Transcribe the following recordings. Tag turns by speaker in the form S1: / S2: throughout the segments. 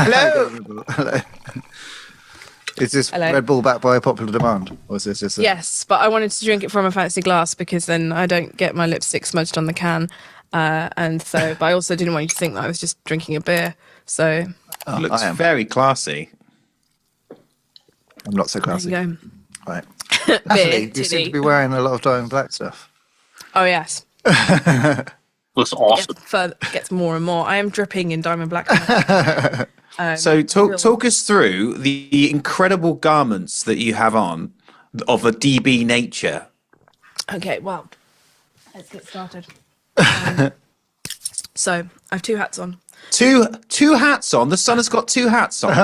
S1: Hello.
S2: Hello. Is this
S3: Hello.
S2: Red Bull backed by popular demand? Or is this just a...
S3: Yes, but I wanted to drink it from a fancy glass because then I don't get my lipstick smudged on the can. And so, but I also didn't want you to think that I was just drinking a beer. So
S1: Looks
S2: I am.
S1: very classy.
S2: I'm not so classy.
S3: there you go.
S2: Right.
S3: Beer,
S2: Actually, you seem to be wearing a lot of Diamond Black stuff.
S3: Oh, yes.
S4: Looks awesome.
S3: Further, gets more and more. I am dripping in diamond black.
S1: So talk us through the incredible garments that you have on of a DB nature.
S3: Okay, well, let's get started. So I have two hats on.
S1: Two hats on. The sun has got two hats on.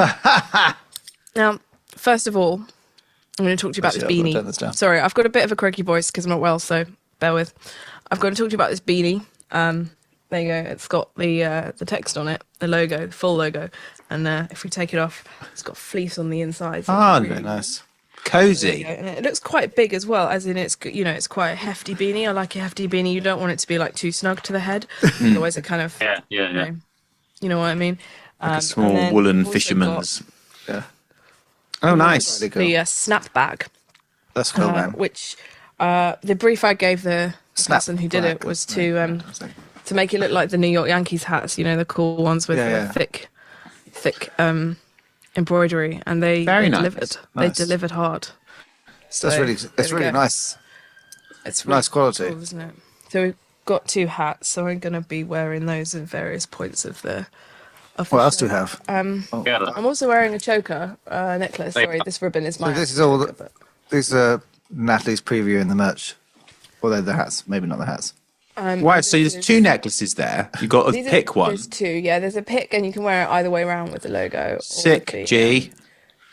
S3: Now, first of all, I'm going to talk to you about
S2: Actually,
S3: this
S2: I've got to turn this
S3: beanie.
S2: down.
S3: Sorry, I've got a bit of a croaky voice because I'm not well, so bear with. I've got to talk to you about this beanie. There you go. It's got the text on it, the logo, the full logo, and if we take it off, it's got fleece on the inside. So
S1: Ah,
S3: it's
S2: Very nice.
S1: cozy.
S3: and it looks quite big as well, as in it's it's quite a hefty beanie. I like a hefty beanie. You don't want it to be like too snug to the head, otherwise it kind of
S4: Yeah.
S3: you know what I mean.
S1: Like a
S3: and
S1: small
S3: then
S1: woolen
S3: we've also
S1: fisherman's.
S2: Yeah.
S1: Oh, nice.
S2: Really
S3: got
S2: cool.
S3: the snapback,
S2: That's cool, man.
S3: which the brief I gave the person who did it
S2: Snapback,
S3: was
S2: yeah.
S3: to make it look like the New York Yankees hats, the cool ones with
S2: Yeah,
S3: the
S2: yeah.
S3: thick embroidery, and they
S1: Very nice.
S3: delivered.
S2: Nice.
S3: They delivered hard.
S2: That's
S3: So,
S2: really,
S3: there
S2: it's
S3: we
S2: really
S3: go.
S2: nice.
S3: It's
S2: Nice quality.
S3: cool, isn't it? So we've got two hats, so I'm going to be wearing those at various points of the.
S2: What else do you have?
S4: Yeah.
S3: I'm also wearing a choker necklace. Sorry, this ribbon is mine.
S2: this is all These are Natalie's previewing the merch. Although the hats, maybe not the hats.
S1: Wow, so there's two necklaces there. You've got to pick one.
S3: There's two, yeah. There's a pick, and you can wear it either way around with the logo. or
S1: Sick,
S3: the,
S1: G.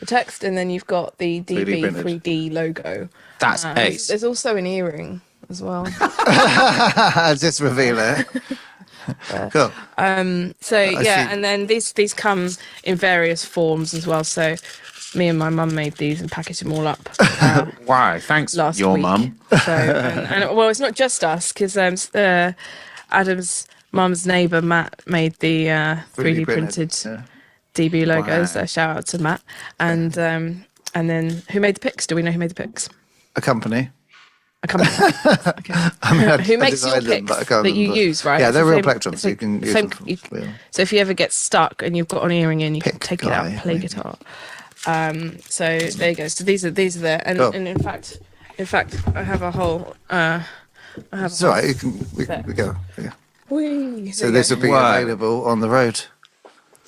S3: The text, and then you've got the
S2: 3D
S3: DB
S2: printed.
S3: 3D logo.
S1: That's
S3: There's,
S1: ace.
S3: there's also an earring as well.
S2: Just reveal it. Cool.
S3: So yeah,
S2: see.
S3: and then these come in various forms as well. So me and my mum made these and packaged them all up
S1: Wow, thanks,
S3: last
S1: your
S3: week.
S1: mum.
S3: So and well, it's not just us because Adam's mum's neighbour Matt made the 3D printed
S2: Yeah.
S3: DB logos.
S1: Wow.
S3: So shout out to Matt. And then who made the pics? Do we know who made the pics?
S2: A company.
S3: A company. Okay.
S2: I mean,
S3: Who makes your
S2: designed them, but I
S3: pics
S2: can't
S3: that you
S2: remember.
S3: use, right?
S2: Yeah,
S3: It's
S2: they're
S3: the
S2: real
S3: same-
S2: plectrums,
S3: it's
S2: so you
S3: like
S2: can
S3: the
S2: use
S3: same-
S2: them for
S3: you-
S2: real.
S3: So if you ever get stuck and you've got an earring in, you can
S2: Pick
S3: take it out and
S2: guy,
S3: play
S2: maybe.
S3: guitar. So there you go. So these are there, and,
S2: Cool.
S3: and in fact, I have a whole.
S2: It's all right. We go. Yeah.
S3: Whee,
S2: So
S3: there you
S2: this
S3: go.
S2: will be
S1: Wow.
S2: available on the road.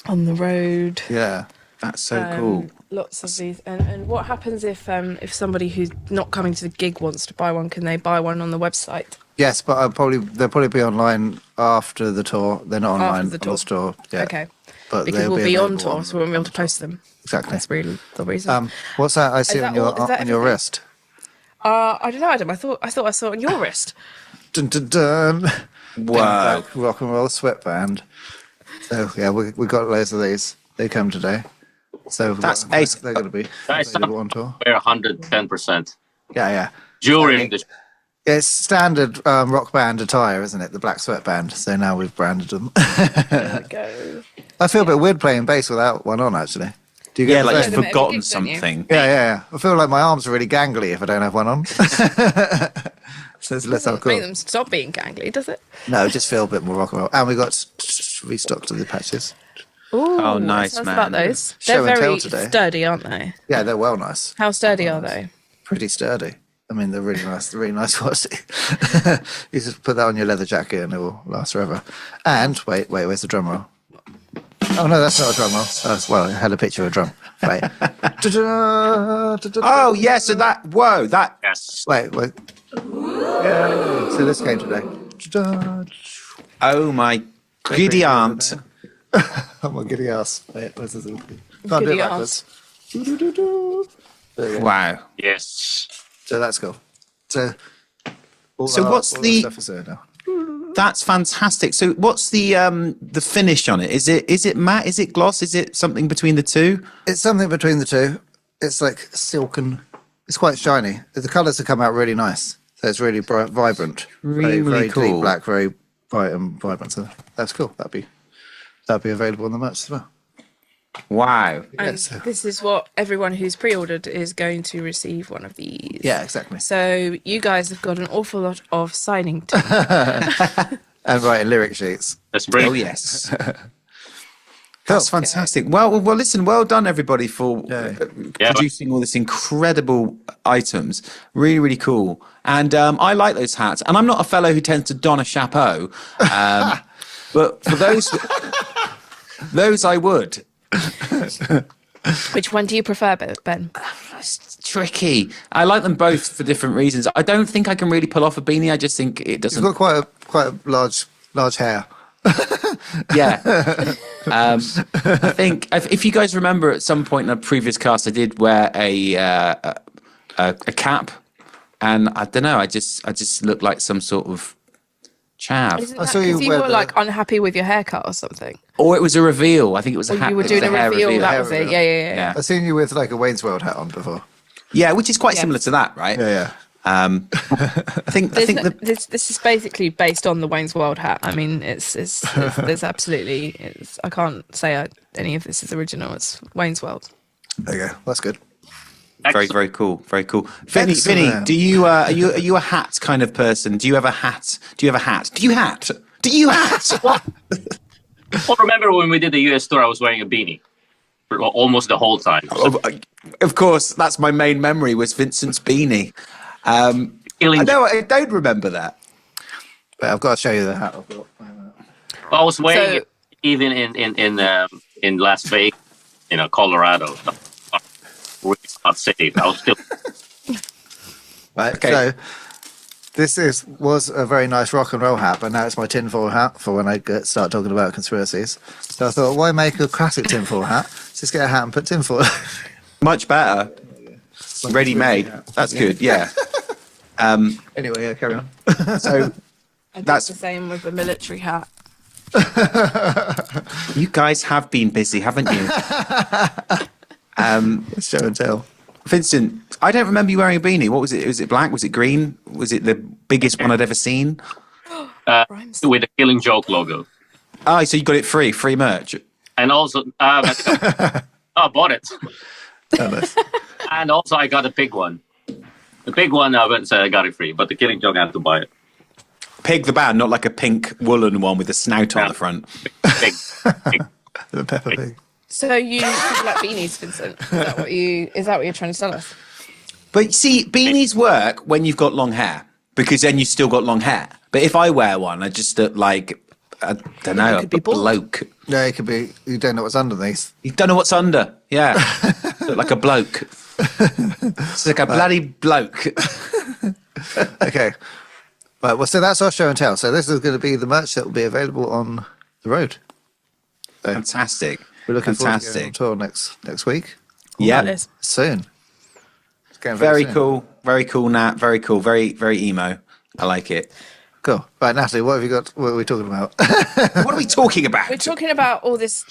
S3: on the road.
S2: Yeah.
S1: That's so cool.
S3: Lots of these, and what happens if somebody who's not coming to the gig wants to buy one? Can they buy one on the website?
S2: Yes, but they'll probably be online after the tour. They're not online
S3: After the
S2: on
S3: tour.
S2: the store. Yeah.
S3: Okay,
S2: But
S3: because
S2: they'll
S3: we'll be on
S2: available
S3: tour, so we won't be able to post them.
S2: Exactly.
S3: That's really the reason.
S2: What's that I see
S3: that
S2: on your
S3: all- is that
S2: on your
S3: everything?
S2: wrist?
S3: I don't know, Adam. I thought I saw it on your wrist.
S2: Dun, dun, dun.
S1: Wow.
S2: Rock and roll sweatband. So yeah, we got loads of these. They come today. So
S1: That's ace.
S2: they're going to be
S4: Guys,
S2: available on tour.
S4: we're 110%
S2: Yeah.
S4: during the.
S2: It's standard rock band attire, isn't it? The black sweatband. So now we've branded them.
S3: There we go.
S2: I feel a bit weird playing bass without one on, actually. Do you get
S1: Yeah,
S2: the
S1: like
S2: same?
S1: you've
S3: Yeah,
S1: forgotten
S3: gigs, don't you?
S1: something.
S2: Yeah. I feel like my arms are really gangly if I don't have one on. So it's less
S3: Doesn't
S2: cool.
S3: make them stop being gangly, does it?
S2: No, just feel a bit more rock and roll. And we got restocked of the patches.
S3: Ooh,
S1: Oh, nice,
S3: tell us
S1: man.
S3: about those.
S2: Show
S3: They're
S2: and tell
S3: very
S2: today.
S3: sturdy, aren't they?
S2: Yeah, they're well nice.
S3: How sturdy are they?
S2: Pretty sturdy. I mean, they're really nice. They're really nice quality. You just put that on your leather jacket and it will last forever. And wait, where's the drum roll? Oh no, that's not a drum roll. Oh, well, I had a picture of a drum. Right.
S1: Oh, yeah, so that, whoa, that,
S4: Yes.
S2: Wait. Yeah. So this came today.
S1: oh my giddy aunt.
S2: Oh my giddy ass. Wait, where's this? Can't do
S3: Giddy
S2: it backwards. There you go.
S1: Wow.
S4: Yes.
S2: So that's cool. So,
S1: So what's
S2: all
S1: the-
S2: stuff is there now?
S1: That's fantastic. So what's the finish on it? Is it matte? Is it gloss? Is it something between the two?
S2: It's something between the two. It's like silken. It's quite shiny. The colours have come out really nice. So it's really bright, vibrant.
S1: Really
S2: very
S1: cool.
S2: deep black, very bright and vibrant. So that's cool. That'd be available on the merch as well.
S1: Wow.
S3: And
S2: Yes.
S3: this is what everyone who's pre-ordered is going to receive one of these.
S2: Yeah, exactly.
S3: So you guys have got an awful lot of signing to do.
S2: And writing lyric sheets.
S4: That's brilliant.
S1: Oh yes. That's fantastic. Well, listen. Well done, everybody, for producing all this incredible items. Really, really cool. And I like those hats. And I'm not a fellow who tends to don a chapeau, but for those I would.
S3: Which one do you prefer, Ben?
S1: It's tricky. I like them both for different reasons. I don't think I can really pull off a beanie. I just think it doesn't.
S2: You've got quite a large hair.
S1: Yeah. I think if you guys remember, at some point in a previous cast, I did wear a cap, and I don't know. I just looked like some sort of chav.
S3: Isn't
S2: I
S3: that
S2: saw you
S3: because you
S2: wear
S3: were
S2: the-
S3: like unhappy with your haircut or something?
S1: Or it was a reveal. I think it was a
S3: Or
S1: hat.
S3: you were
S1: it was
S3: doing a
S1: hair
S3: reveal, that
S2: hair
S3: was it.
S2: reveal.
S3: Yeah.
S2: I've seen you with like a Wayne's World hat on before.
S1: Yeah, which is quite
S3: Yeah.
S1: similar to that, right?
S2: Yeah.
S1: I think
S3: This is basically based on the Wayne's World hat. I mean, there's absolutely. I can't say any of this is original. It's Wayne's World.
S2: There you go. That's good.
S1: very,
S4: Excellent.
S1: very cool. Very cool. Vinny,
S2: Excellent.
S1: do you are you a hat kind of person? Do you have a hat? Do you have a hat? Do you hat? Do you hat?
S4: Well, remember when we did the US tour, I was wearing a beanie for almost the whole time.
S1: Of course, that's my main memory was Vincent's beanie. I don't remember that.
S2: But I've got to show you the hat I've got.
S4: I was wearing
S3: So-
S4: it even in Las Vegas, Colorado. Really not safe. I was still.
S2: Right.
S1: Okay.
S2: So this was a very nice rock and roll hat, but now it's my tinfoil hat for when I start talking about conspiracies. So I thought, why make a classic tinfoil hat? Just get a hat and put tinfoil.
S1: Much better. Ready made. That's good. Yeah.
S2: Anyway, yeah, carry on.
S1: So
S3: I did
S1: That's-
S3: the same with the military hat.
S1: you guys have been busy, haven't you?
S2: Show and tell.
S1: Vincent, I don't remember you wearing a beanie. What was it? Was it black? Was it green? Was it the biggest one I'd ever seen?
S3: Rhymes.
S4: With the Killing Joke logo.
S1: Oh, so you got it free merch.
S4: And also, I bought it.
S2: Oh, nice.
S4: And also, I got a big one. The big one, I went and said I got it free, but the Killing Joke, I had to buy it.
S1: Pig the band, not like a pink woolen one with a snout on
S4: Yeah.
S1: the front.
S4: Big.
S2: The Peppa Pig.
S3: So you talk like beanies, Vincent? Is that what you're trying to tell us?
S1: But you see, beanies work when you've got long hair because then you still got long hair. But if I wear one, I just look like, I don't know,
S3: could be
S1: a
S3: bald.
S1: bloke.
S2: Yeah, it could be. You don't know what's underneath.
S1: You don't know what's under. Yeah. Look like a bloke. It's like a bloody bloke.
S2: Okay. Right. Well, so that's our show and tell. So this is going to be the merch that will be available on the road. So
S1: Fantastic.
S2: we're looking forward to
S1: Fantastic.
S2: going on tour next week.
S1: Yeah.
S3: That is.
S2: Soon. It's getting
S1: Very
S2: soon.
S1: cool. Very cool, Nat. Very cool. Very, very emo. I like it.
S2: Cool. Right, Natalie, what have you got? What are we talking about?
S1: What are we talking about?
S3: We're talking about all this.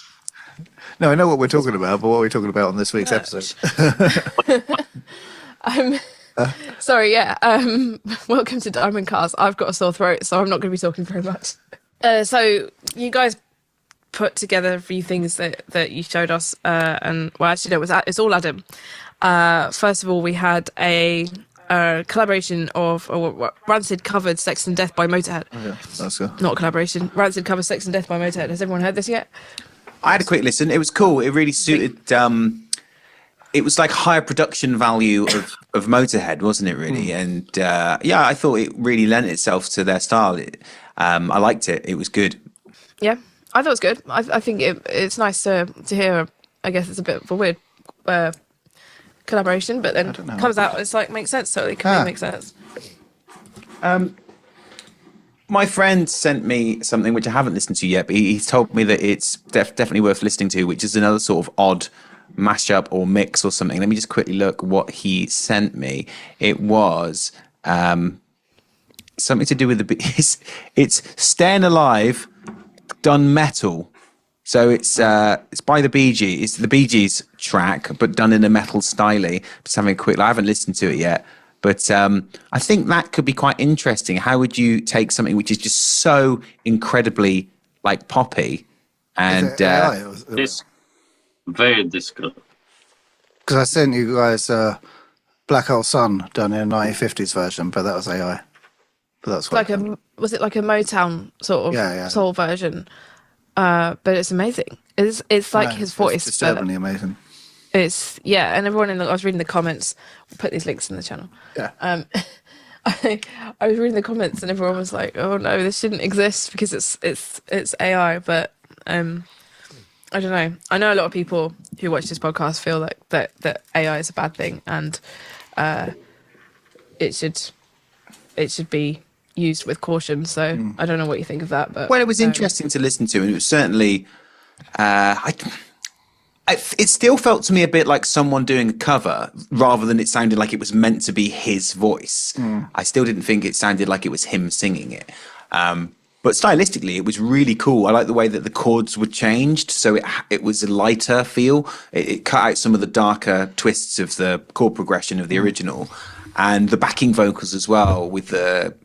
S2: No, I know what we're talking about, but what are we talking about on this week's episode?
S3: Sorry, yeah. Welcome to Diamond Cars. I've got a sore throat, so I'm not going to be talking very much. So you guys put together a few things that you showed us, and well, actually, no, it's all Adam. First of all, we had a collaboration of Rancid covered "Sex and Death" by Motörhead.
S2: Yeah, that's cool.
S3: Not a collaboration. Rancid covers "Sex and Death" by Motörhead. Has everyone heard this yet?
S1: I had a quick listen. It was cool. It really suited. It was like higher production value of Motorhead, wasn't it? Really, and yeah, I thought it really lent itself to their style. I liked it. It was good.
S3: Yeah, I thought it was good. I think it's nice to hear. I guess it's a bit of a weird collaboration, but then
S2: know.
S3: comes out. It's like makes sense. Totally, completely makes sense.
S1: My friend sent me something which I haven't listened to yet, but he's told me that it's definitely worth listening to, which is another sort of odd mashup or mix or something. Let me just quickly look what he sent me. It was something to do with it's Staying Alive done metal. So it's by the Bee Gees. It's the Bee Gees track, but done in a metal style. Just having a quick. I haven't listened to it yet, but I think that could be quite interesting. How would you take something which is just so incredibly like poppy, and
S2: Is it AI or-
S4: This Very difficult.
S2: Because I sent you guys Black Hole Sun done in a 1950s version, but that was AI. But that's
S3: Like was it like a Motown sort of soul version? But it's amazing. It's like his voice.
S2: It's disturbingly amazing.
S3: It's and everyone I was reading the comments. We'll put these links in the channel.
S2: Yeah.
S3: I was reading the comments and everyone was like, "Oh no, this shouldn't exist because it's AI." But I don't know. I know a lot of people who watch this podcast feel like that AI is a bad thing and it should be used with caution. So I don't know what you think of that. But
S1: it was interesting to listen to, and it was certainly. It still felt to me a bit like someone doing a cover rather than it sounded like it was meant to be his voice. I still didn't think it sounded like it was him singing it. But stylistically, it was really cool. I like the way that the chords were changed, so it was a lighter feel. It cut out some of the darker twists of the chord progression of the original, and the backing vocals as well, with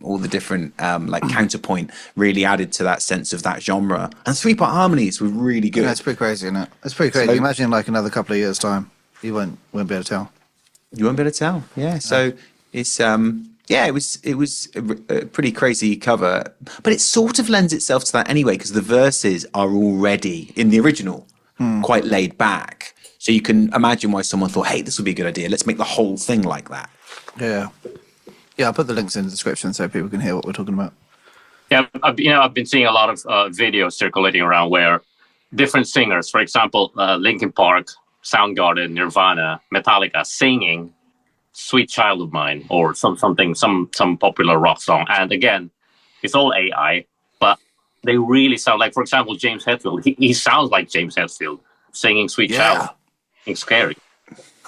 S1: all the different counterpoint, really added to that sense of that genre. And 3-part harmonies were really good.
S2: Yeah, it's pretty crazy, isn't it? It's pretty crazy.
S1: So,
S2: imagine like another couple of years' time, you won't be able to tell.
S1: You won't be able to tell. Yeah. So it's it was a pretty crazy cover, but it sort of lends itself to that anyway because the verses are already in the original quite laid back. So you can imagine why someone thought, "Hey, this would be a good idea. Let's make the whole thing like that."
S2: Yeah. I'll put the links in the description so people can hear what we're talking about.
S4: Yeah, I've been seeing a lot of videos circulating around where different singers, for example, Linkin Park, Soundgarden, Nirvana, Metallica, singing "Sweet Child of Mine" or some popular rock song. And again, it's all AI, but they really sound like, for example, James Hetfield. He sounds like James Hetfield singing "Sweet Child." It's scary.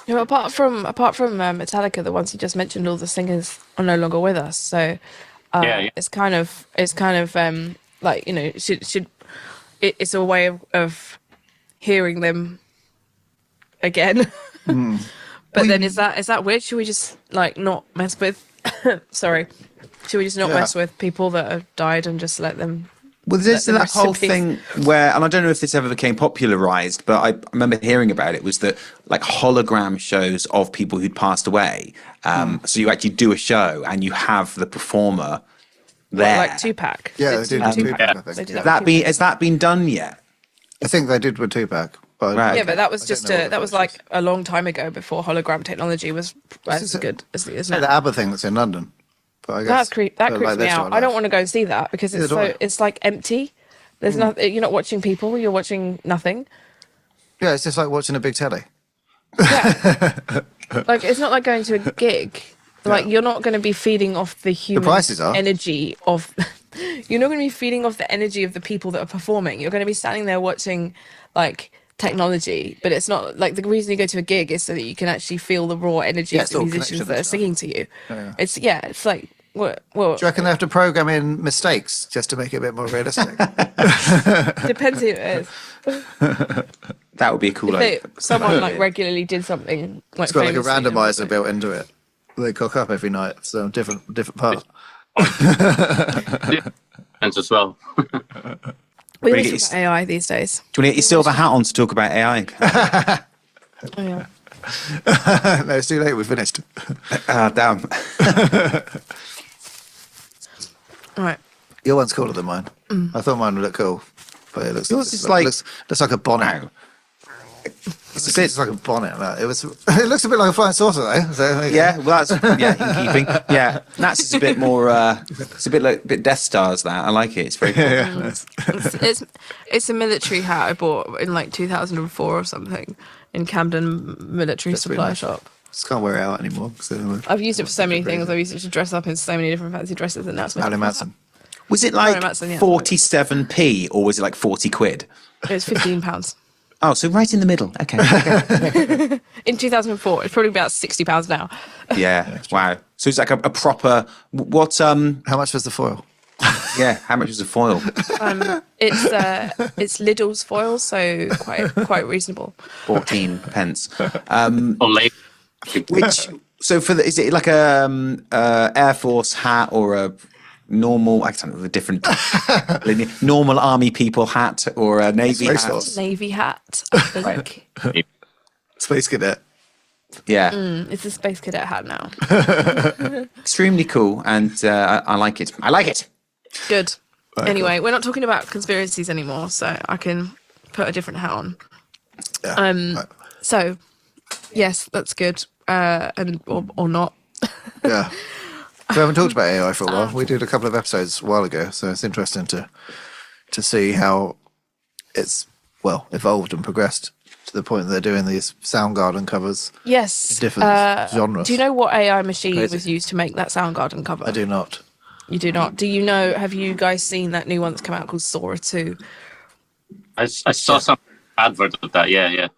S3: Yeah, apart from Metallica, the ones you just mentioned, all the singers are no longer with us. So it's kind of like, you know, it's a way of hearing them again. But then is that weird? Should we just like not mess with? Sorry, should we just not mess with people that have died and just let them?
S1: Well, there's that whole thing where, and I don't know if this ever became popularized, but I remember hearing about it, was that like hologram shows of people who'd passed away. So you actually do a show and you have the performer there.
S3: Like Tupac.
S2: Yeah, they did Tupac, I think.
S1: Has that been done yet?
S2: I think they did with Tupac. But
S1: Right.
S3: Yeah, but that was like a long time ago before hologram technology was as good as it is now.
S2: the ABBA thing that's in London. But I guess
S3: That creeps me out. I don't want to go and see that because it's like empty. There's nothing. You're not watching people. You're watching nothing.
S2: Yeah, it's just like watching a big telly.
S3: Yeah. Like it's not like going to a gig. Like you're not going to be feeding off the human
S2: prices are.
S3: energy of. You're not going to be feeding off the energy of the people that are performing. You're going to be standing there watching like technology, but it's not like the reason you go to a gig is so that you can actually feel the raw energy of the musicians that are singing to you. Yeah. It's like well,
S2: do you reckon they have to program in mistakes just to make it a bit more realistic?
S3: Depends who it is.
S1: That would be a cool idea.
S3: Someone like regularly did something like
S2: it's got like a randomizer built into it. They cock up every night, so different part.
S4: And as well.
S3: We always talk about AI these days.
S1: Do you want to get your silver hat on to talk about AI?
S3: Oh, yeah.
S2: No, it's too late. We're finished.
S1: Damn.
S3: Right.
S2: Your one's cooler than mine. I thought mine would look cool, but it looks
S1: Yours is
S2: looks like a bonnet.
S1: Wow.
S2: It's like a bonnet. It looks a bit like a flying saucer though. So,
S1: Yeah, well, that's in keeping. Yeah, that's just a bit more. It's a bit Death Stars. That I like it. It's very cool.
S3: It's a military hat I bought in like 2004 or something in Camden Military Supply Shop.
S2: Just can't wear it out anymore.
S3: I've used it for so many things. I've used it to dress up in so many different fancy dresses, and that's
S2: Ali Madsen.
S1: Was it like 47p or was it like 40 quid?
S3: It was £15.
S1: Oh, so right in the middle. Okay.
S3: In 2004, it's probably about £60 now.
S1: Yeah. Wow. So it's like a proper. What?
S2: How much was the foil?
S1: Yeah. How much was the foil?
S3: It's Lidl's foil, so quite reasonable.
S1: 14 pence.
S4: Late.
S1: Which? So is it like a Air Force hat or a normal, I don't know, a different normal army people hat or a navy
S2: Space
S1: hat.
S2: Force.
S3: Navy hat, I think.
S2: Space Cadet.
S1: Yeah,
S3: It's a space cadet hat now.
S1: extremely cool, and I like it. I like it.
S3: Good.
S2: Very
S3: Anyway, we're not talking about conspiracies anymore, so I can put a different hat on.
S2: Yeah.
S3: So, yes, that's good, and or not.
S2: Yeah. We haven't talked about AI for a while. We did a couple of episodes a while ago, so it's interesting to see how it's evolved and progressed to the point that they're doing these Soundgarden covers.
S3: Yes.
S2: Different genres.
S3: Do you know what AI machine
S2: Crazy.
S3: was used to make that Soundgarden cover?
S2: I do not.
S3: You do not. Do you know? Have you guys seen that new one that's come out called Sora 2?
S4: I saw some advert of that. Yeah.
S3: You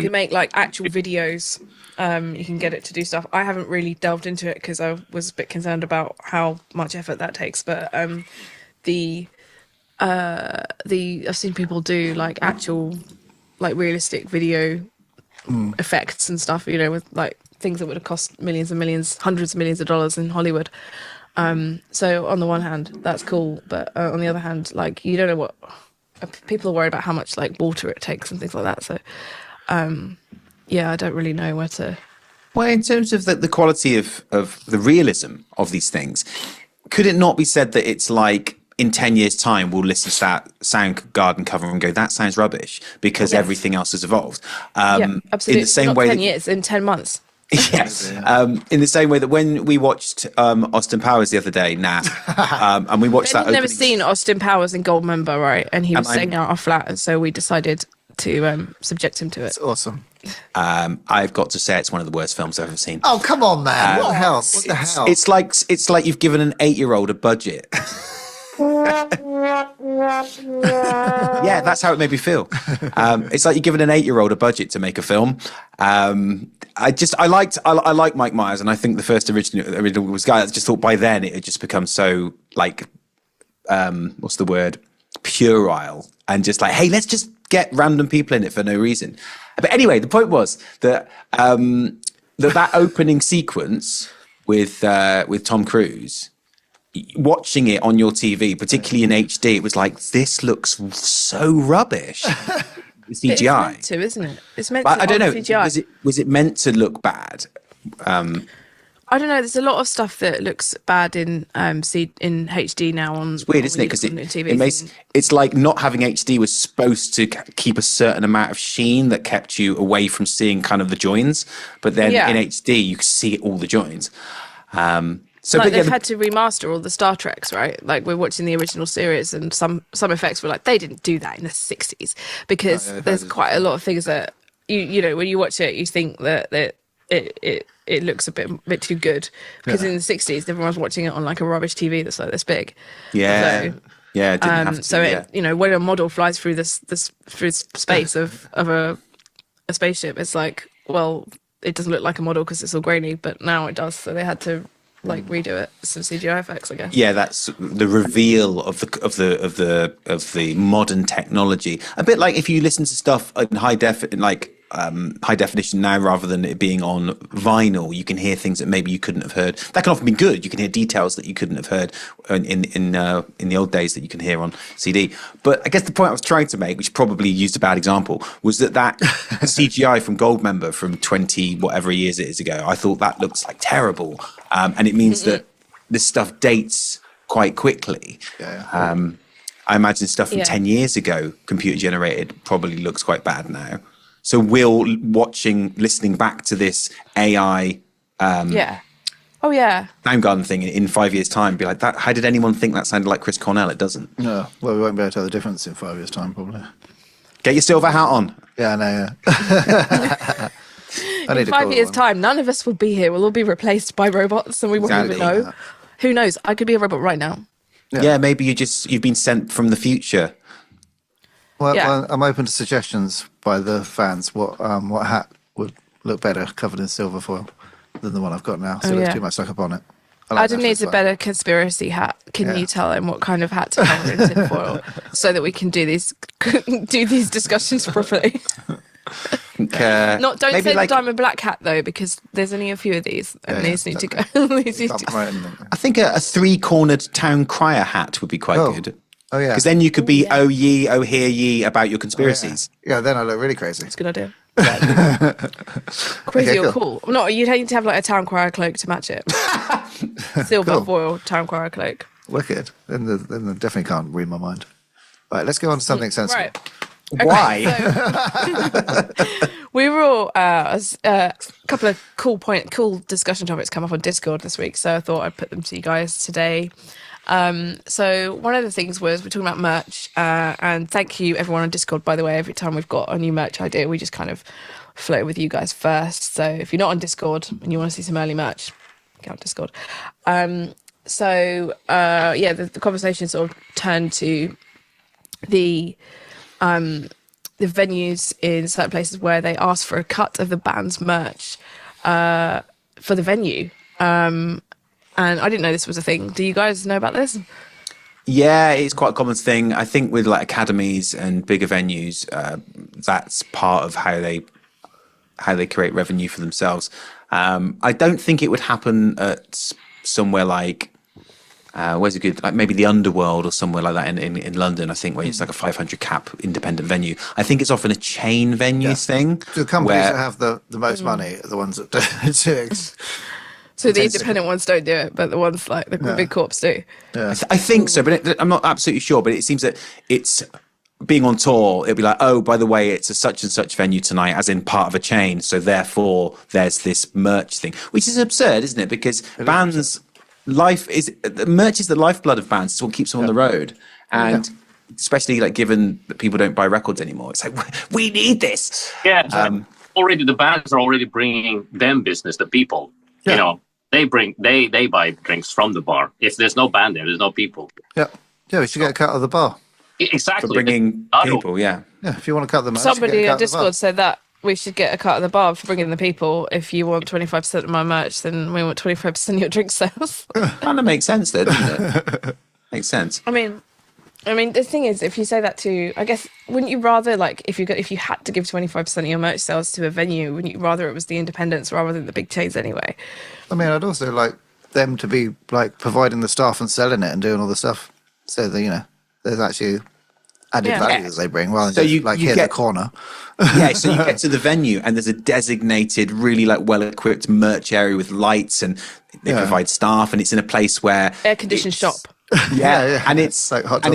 S3: can make like actual videos. You can get it to do stuff. I haven't really delved into it because I was a bit concerned about how much effort that takes. But I've seen people do like actual, like realistic video effects and stuff. You know, with like things that would have cost millions and millions, hundreds of millions of dollars in Hollywood. So on the one hand, that's cool, but on the other hand, like you don't know what people are worried about how much like water it takes and things like that. So, yeah, I don't really know where to.
S1: Well, in terms of the quality of the realism of these things, could it not be said that it's like in 10 years' time, we'll listen to that Soundgarden cover and go, that sounds rubbish because everything else has evolved.
S3: Yeah, absolutely.
S1: In the same
S3: Not
S1: way
S3: 10
S1: that,
S3: years, in 10 months.
S1: yes. In the same way that when we watched Austin Powers the other day, and we watched
S3: I've
S1: that.
S3: never seen Austin Powers in Gold Member, right? And he was
S1: And
S3: staying out our flat, and so we decided to subject him to it.
S2: It's awesome.
S1: I've got to say, it's one of the worst films I've ever seen.
S2: Oh, come on, man. What the hell? What the hell?
S1: It's like you've given an 8-year-old a budget. Yeah, that's how it made me feel. It's like you're giving an 8-year-old a budget to make a film. I like Mike Myers, and I think the first original was guy. I just thought by then it had just become so like, what's the word? Puerile, and just like, hey, let's just get random people in it for no reason. But anyway, the point was that that opening sequence with Tom Cruise. Watching it on your TV, particularly in HD, it was like, this looks so rubbish. The CGI.
S3: It's meant to, isn't it? It's meant to.
S1: I don't know.
S3: CGI.
S1: Was it meant to look bad?
S3: I don't know. There's a lot of stuff that looks bad in HD now.
S1: It's weird, isn't it? Because it's like not having HD was supposed to keep a certain amount of sheen that kept you away from seeing kind of the joins, but then in HD you can see all the joins. So
S3: like they've had to remaster all the Star Treks, right? Like we're watching the original series, and some effects were like they didn't do that in the 60s because there's quite a lot of things that you know when you watch it you think that it looks a bit too good because in the 60s everyone's watching it on like a rubbish TV that's like this big.
S1: Yeah.
S3: So,
S1: yeah. It didn't have to,
S3: so it, you know, when a model flies through this through space of a spaceship, it's like, well, it doesn't look like a model because it's all grainy, but now it does. So they had to like redo it, some CGI effects, I guess. Yeah, that's the reveal of the modern technology. A bit like if you listen to stuff in high definition now rather than it being on vinyl, you can hear things that maybe you couldn't have heard. That can often be good. You can hear details that you couldn't have heard in the old days that you can hear on CD. But I guess the point I was trying to make, which probably used a bad example, was that CGI from Goldmember from 20 whatever years it is ago, I thought that looks like terrible. And it means that this stuff dates quite quickly. I imagine stuff from 10 years ago, computer generated, probably looks quite bad now. So listening back to this AI Soundgarden thing in 5 years' time, be like, that. How did anyone think that sounded like Chris Cornell? It doesn't.
S2: No, well, we won't be able to tell the difference in 5 years' time, probably.
S1: Get your silver hat on.
S2: Yeah, I know, yeah.
S3: In 5 years' time, none of us will be here. We'll all be replaced by robots and we won't even know.
S2: Yeah.
S3: Who knows? I could be a robot right now.
S1: Yeah, maybe you've been sent from the future.
S2: Well, I'm open to suggestions by the fans. What hat would look better covered in silver foil than the one I've got now? So there's too much stuck up on it.
S3: Adam needs a better conspiracy hat. Can you tell him what kind of hat to cover in tinfoil so that we can do these discussions properly? Don't
S1: maybe
S3: say
S1: like,
S3: the Diamond Black Hat though, because there's only a few of these, and these need to go. These need
S2: Stop
S3: to-
S2: promoting them.
S1: I think a three-cornered town crier hat would be quite good.
S2: Oh yeah.
S1: Because then you could be, oh ye, oh hear ye, about your conspiracies.
S2: Yeah, then I look really crazy.
S3: It's a good idea. Crazy
S2: Okay,
S3: or cool? No, you'd need to have like a town crier cloak to match it. Silver
S2: Cool.
S3: foil town crier cloak.
S2: Wicked. Then they definitely can't read my mind. Right, let's go on to something sensible.
S3: Right.
S1: Why?
S3: So, we were all a couple of cool discussion topics come up on Discord this week, so I thought I'd put them to you guys today. So one of the things was we're talking about merch, and thank you everyone on Discord, by the way. Every time we've got a new merch idea, we just kind of float with you guys first. So if you're not on Discord and you want to see some early merch, get on Discord. The conversation sort of turned to the venues in certain places where they ask for a cut of the band's merch for the venue. And I didn't know this was a thing. Do you guys know about this?
S1: Yeah, it's quite a common thing. I think with like academies and bigger venues, that's part of how they create revenue for themselves. I don't think it would happen at somewhere like where's a good, like maybe the Underworld or somewhere like that in London. I think where it's like a 500 cap independent venue. I think it's often a chain venue thing.
S2: The companies that have the most money are the ones that do it.
S3: So the independent ones don't do it, but the ones like the big corps do.
S2: Yeah.
S1: I think so, but I'm not absolutely sure. But it seems that it's being on tour. It'll be like, oh, by the way, it's a such and such venue tonight, as in part of a chain. So therefore, there's this merch thing, which is absurd, isn't it? Because bands' merch is the lifeblood of bands. It's what keeps them on the road, and especially like given that people don't buy records anymore, it's like we need this.
S4: Yeah, already the bands are already bringing them business. The people, you know. They buy drinks from the bar. If there's no band there, there's no people.
S2: Yeah, we should get a cut of the bar.
S4: Exactly.
S1: For bringing people, yeah.
S2: If you want to cut the merch,
S3: Somebody on Discord said that we should get a cut of the bar for bringing the people. If you want 25% of my merch, then we want 25% of your drink sales.
S1: Kind of makes sense, though, doesn't it? Makes sense.
S3: I mean, the thing is, if you say that to, I guess, wouldn't you rather, like, if you had to give 25% of your merch sales to a venue, wouldn't you rather it was the independents rather than the big chains anyway?
S2: I mean, I'd also like them to be like providing the staff and selling it and doing all the stuff, so that there's actually added value that they bring, rather than just in the corner.
S1: Yeah, so you get to the venue and there's a designated, really like well-equipped merch area with lights, and they provide staff, and it's in a place where
S3: air-conditioned shop.
S1: Yeah, and it's
S2: like Hot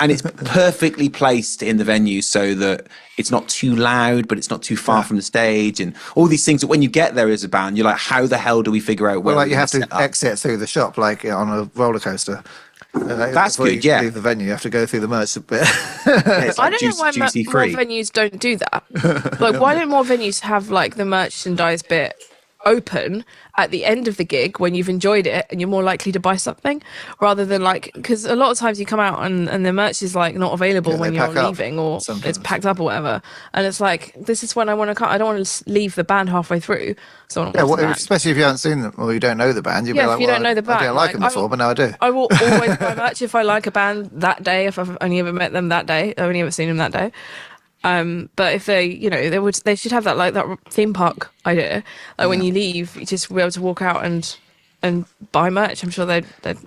S1: and it's perfectly placed in the venue so that it's not too loud, but it's not too far from the stage, and all these things that when you get there as a band, you're like, how the hell do we figure out where?
S2: Well, like you have to exit through the shop, like on a roller coaster.
S1: That's good.
S2: You leave the venue, you have to go through the merch bit.
S3: I don't know why more venues don't do that. Like, why don't more venues have like the merchandise bit open at the end of the gig when you've enjoyed it and you're more likely to buy something, rather than like, because a lot of times you come out and the merch is like not available when you're leaving, or it's packed up or whatever, and it's like, this is when I want to cut. I don't want to leave the band halfway through, so I want to
S2: especially if you haven't seen them or you don't know the band, you'll be like,
S3: if you don't know the band,
S2: I didn't like them before, but now I do.
S3: I will always buy merch if I like a band that day, if I've only ever met them that day, I've only ever seen them that day. But if they, they should have that, like that theme park idea. Like when you leave, you just be able to walk out and buy merch. I'm sure their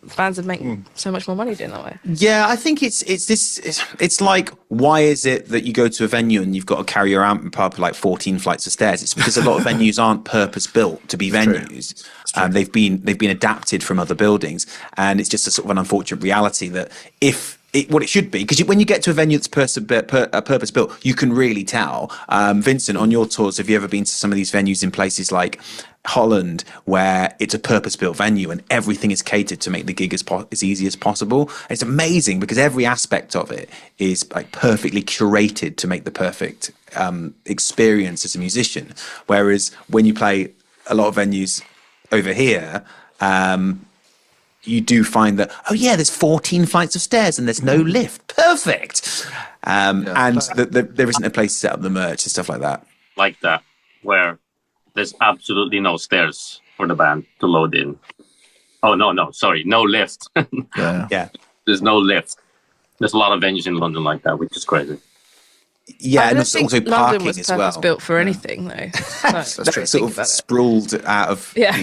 S3: fans would make so much more money doing that way.
S1: Yeah, I think it's like, why is it that you go to a venue and you've got to carry your amp up like 14 flights of stairs? It's because a lot of venues aren't purpose built to be venues. They've been adapted from other buildings, and it's just a sort of an unfortunate reality that what it should be, because when you get to a venue that's purpose built, you can really tell. Vincent, on your tours, have you ever been to some of these venues in places like Holland, where it's a purpose built venue and everything is catered to make the gig as easy as possible? It's amazing because every aspect of it is like perfectly curated to make the perfect experience as a musician. Whereas when you play a lot of venues over here, you do find that, there's 14 flights of stairs and there's no lift. Perfect. And there isn't a place to set up the merch and stuff like that.
S4: Like that, where there's absolutely no stairs for the band to load in. Oh, no, sorry, no lift.
S1: Yeah.
S4: There's no lift. There's a lot of venues in London like that, which is crazy.
S1: Yeah,
S3: I
S1: and
S3: don't
S1: also
S3: think
S1: parking
S3: London was
S1: as well.
S3: purpose built for anything, though.
S2: That's true.
S1: That sort of sprawled out of
S3: Yeah.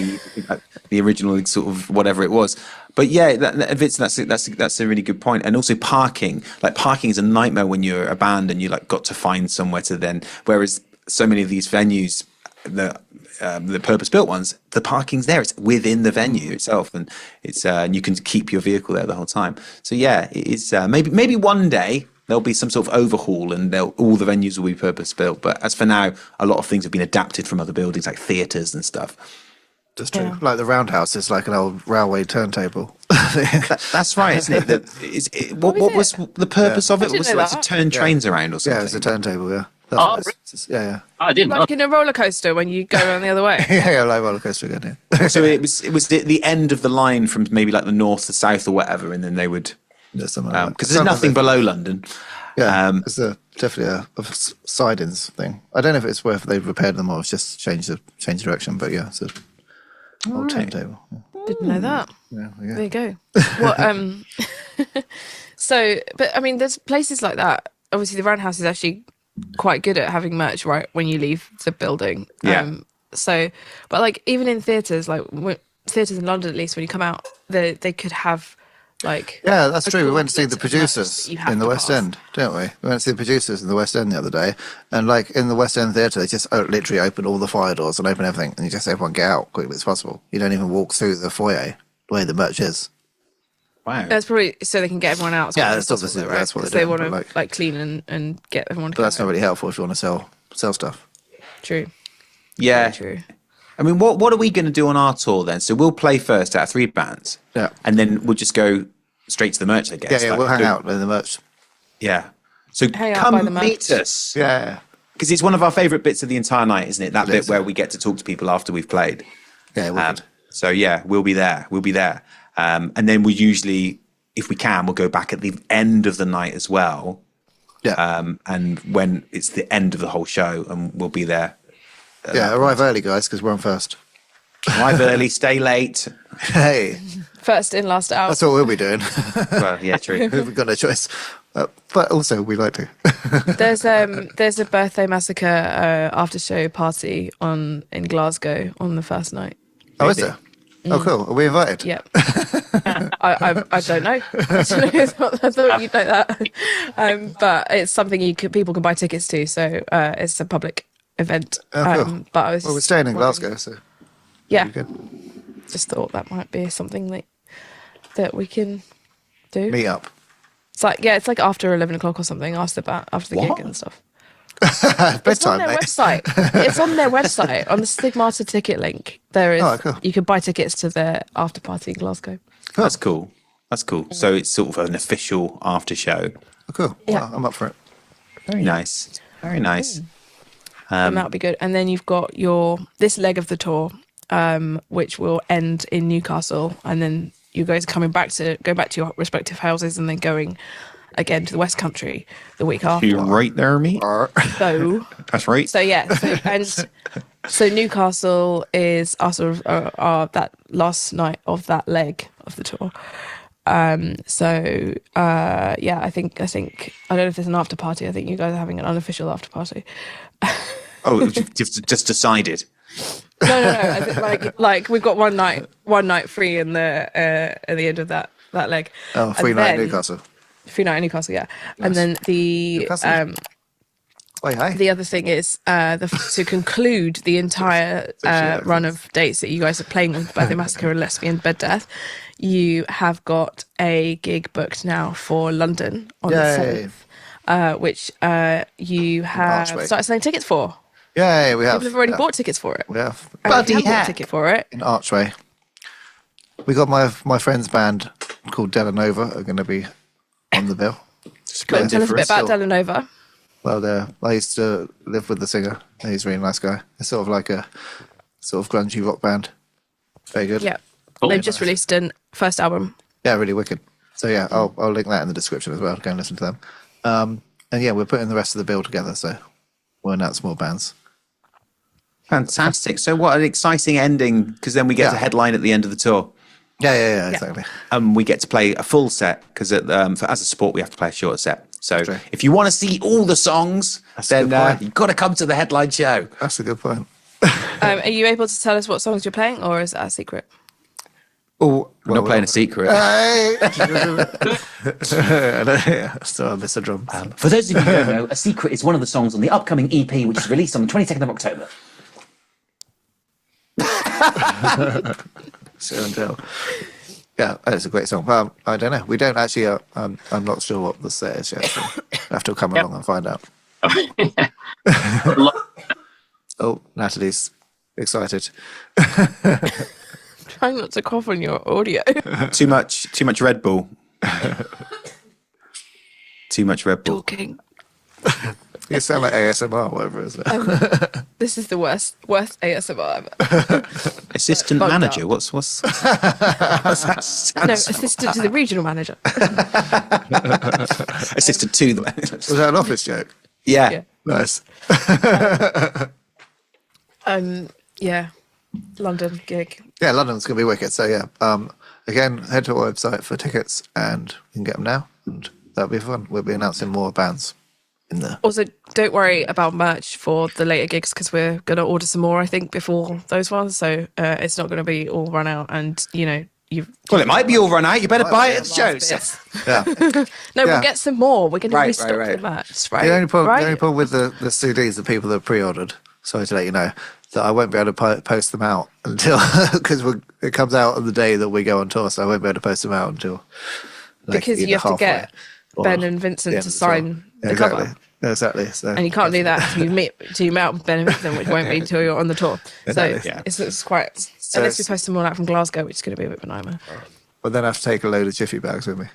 S1: the original sort of whatever it was. But yeah, Vincent, that's a really good point. And also parking, like parking is a nightmare when you're a band and you like got to find somewhere to then. Whereas so many of these venues, the purpose-built ones, the parking's there. It's within the venue itself, and it's and you can keep your vehicle there the whole time. So yeah, it is maybe one day there'll be some sort of overhaul and all the venues will be purpose-built. But as for now, a lot of things have been adapted from other buildings like theatres and stuff.
S2: That's true.
S3: Yeah.
S2: Like the Roundhouse is like an old railway turntable.
S1: That's right, isn't it? What was the purpose of it?
S3: didn't
S1: Was
S3: know
S1: it like to
S3: that.
S1: turn trains around or something?
S2: Yeah, it's a turntable. Yeah. That's
S4: Oh,
S2: what it's- yeah.
S4: I didn't know.
S3: Like in a roller coaster when you go around the other way.
S2: Yeah, like roller coaster again. Yeah.
S1: So it was the end of the line from maybe like the north to south or whatever, and then they would
S2: There's something like that.
S1: because there's nothing below London.
S2: Yeah, it's definitely a sidings thing. I don't know if it's whether they've repaired them or it's just changed direction, but yeah, it's a old turntable. Yeah.
S3: Didn't know that.
S2: Yeah,
S3: There you go. Well, so, but I mean, there's places like that. Obviously, the Roundhouse is actually quite good at having merch right when you leave the building.
S1: Yeah.
S2: So,
S3: but like even in theatres, like theatres in London, at least when you come out, they could have like.
S2: yeah, that's
S3: a
S2: true. We
S3: cool
S2: went to see
S3: bit
S2: the
S3: of merch
S2: producers
S3: that you have
S2: in the
S3: to
S2: West
S3: pass.
S2: End, didn't we? We went to see the producers in the West End the other day, and like in the West End theatre, they just literally open all the fire doors and open everything, and you just everyone get out quickly as possible. You don't even walk through the foyer the way the merch is.
S1: Wow.
S3: That's probably so they can get everyone out. as
S2: Yeah,
S3: quickly
S2: that's
S3: as possible,
S2: obviously-
S3: right?
S2: that's what
S3: 'Cause
S2: they're
S3: they
S2: doing,
S3: want to
S2: but,
S3: like clean and get everyone.
S2: But that's not really helpful if you want to sell stuff.
S3: True.
S1: Yeah.
S3: Very true.
S1: I mean, what are we going to do on our tour then? So we'll play first out of 3 bands.
S2: Yeah.
S1: And then we'll just go straight to the merch, I guess.
S2: Yeah,
S1: Like,
S2: we'll hang
S1: do-
S2: out in the merch.
S1: Yeah. So
S3: Hang out by the
S1: come
S3: merch.
S1: meet us.
S2: Yeah,
S1: Because it's one of our favourite bits of the entire night, isn't it? That
S2: It
S1: bit
S2: is.
S1: where we get to talk to people after we've played.
S2: yeah, wicked.
S1: So yeah, we'll be there. We'll be there. And then we usually, if we can, we'll go back at the end of the night as well.
S2: yeah,
S1: And when it's the end of the whole show, and we'll be there.
S2: yeah. Arrive early, guys, because we're on first.
S1: Arrive early, stay late.
S2: Hey,
S3: First in, last out.
S2: that's what we'll be doing.
S1: Well, yeah, true.
S2: We've got no choice. But also, we like to.
S3: There's a birthday massacre after show party in Glasgow on the first night.
S2: Oh, is there? Oh, cool. Are we invited?
S3: Yep. I don't know. I thought you'd know that. But it's something people can buy tickets to, so it's a public event.
S2: Oh, cool.
S3: But I was
S2: Well, we're staying in
S3: wondering-
S2: Glasgow, so
S3: Yeah,
S2: we could
S3: just thought that might be something that we can do.
S2: meet up.
S3: It's like after 11 o'clock or something. After the
S1: What?
S3: gig and stuff. It's on
S2: Bedtime,
S3: their
S2: mate.
S3: website. It's on their website on the Stigmata ticket link. There is.
S2: Oh, cool.
S3: You can buy tickets to their after party in Glasgow.
S1: That's cool. That's cool. So it's sort of an official after show.
S2: Oh, cool.
S3: Yeah.
S2: Well, I'm up for it.
S1: Very nice. Very nice.
S3: And that'll be good. And then you've got this leg of the tour, which will end in Newcastle, and then you guys are go back to your respective houses, and then going again to the West Country the week after.
S1: You right there, mate?
S3: So,
S1: That's right.
S3: so Newcastle is our sort of that last night of that leg of the tour. I think I don't know if there's an after party. I think you guys are having an unofficial after party.
S1: Oh, you've just decided.
S3: No. I think like we've got one night free in the at the end of that leg.
S2: Oh, free
S3: And
S2: night in
S3: then-
S2: Newcastle.
S3: Free night in Newcastle, yeah. And then
S2: Newcastle. Wait, hey.
S3: the other thing is to conclude the entire run of dates that you guys are playing with Birthday Massacre and Lesbian Bed Death. You have got a gig booked now for London on
S2: Yay.
S3: the 4th, which you have
S2: Archway.
S3: started selling tickets for.
S2: Yay, we have.
S3: People have already
S2: yeah,
S3: bought tickets for it.
S2: We have.
S3: And if you
S1: Bloody
S3: haven't bought a
S1: heck.
S3: ticket for it.
S2: In Archway. We got my friend's band called Delanova are going to be on the bill.
S3: Tell us a bit about
S2: Still.
S3: Delanova.
S2: Well, I used to live with the singer. He's a really nice guy. It's sort of like a sort of grungy rock band. Very good.
S3: Yeah.
S4: Cool.
S3: They've just released a first album.
S2: Yeah, really wicked. So yeah, I'll link that in the description as well. Go and listen to them. And yeah, we're putting the rest of the bill together, so we'll announce more bands.
S1: Fantastic. So what an exciting ending, because then we get
S2: Yeah.
S1: to headline at the end of the tour.
S2: Yeah, exactly.
S1: We get to play a full set because as a sport we have to play a shorter set. So
S2: Okay.
S1: if you want to see all the songs,
S2: a
S1: then
S2: good point.
S1: you've got to come to the headline show.
S2: That's a good point.
S3: Are you able to tell us what songs you're playing, or is that a secret?
S2: Oh,
S1: We're not playing a secret.
S2: Hey! So I missed a drum.
S1: For those of you who don't know, A Secret is one of the songs on the upcoming EP, which is released on the 22nd of October.
S2: Show and tell. Yeah, it's a great song. I don't know. We don't actually. I'm not sure what the set is yet. So I have to come along and find out. Oh, Natalie's excited.
S3: Trying not to cough on your audio.
S1: Too much Red Bull. Too much Red Bull.
S3: Talking.
S2: You sound like ASMR, whatever it is.
S3: This is the worst ASMR ever.
S1: Assistant
S3: bugged
S1: manager.
S3: up.
S1: What's that?
S3: No, assistant to the regional manager.
S1: Assistant to the
S2: Was that an office joke?
S1: Yeah.
S3: Yeah.
S2: Nice.
S3: Yeah. London gig.
S2: Yeah, London's going to be wicked. So, yeah. Again, head to our website for tickets and you can get them now. And that'll be fun. We'll be announcing more bands in there.
S3: Also, don't worry about merch for the later gigs because we're going to order some more, I think, before those ones. So it's not going to be all run out. And, you know,
S1: Well, it might be all run out. You better buy it at the
S3: Last
S1: shows.
S3: bit.
S2: Yeah.
S3: No,
S2: Yeah.
S3: we'll get some more. We're going to
S1: Right,
S3: restock
S1: right.
S3: the merch, right?
S2: The only
S3: Right?
S2: problem with the CDs, the people that have pre-ordered, sorry to let you know, that I won't be able to post them out until, because it comes out on the day that we go on tour, so I won't be able to post them out until
S3: Because you have to get Ben and Vincent to sign the
S2: exactly.
S3: cover.
S2: Exactly. So
S3: And you can't do that until you meet out with Ben and Vincent, which won't be until you're on the tour. So
S2: Exactly.
S1: Yeah.
S3: it's quite,
S2: So
S3: unless we
S2: it's-
S3: post them all out from Glasgow, which is going to be a bit of a nightmare.
S2: but then I have to take a load of jiffy bags with me.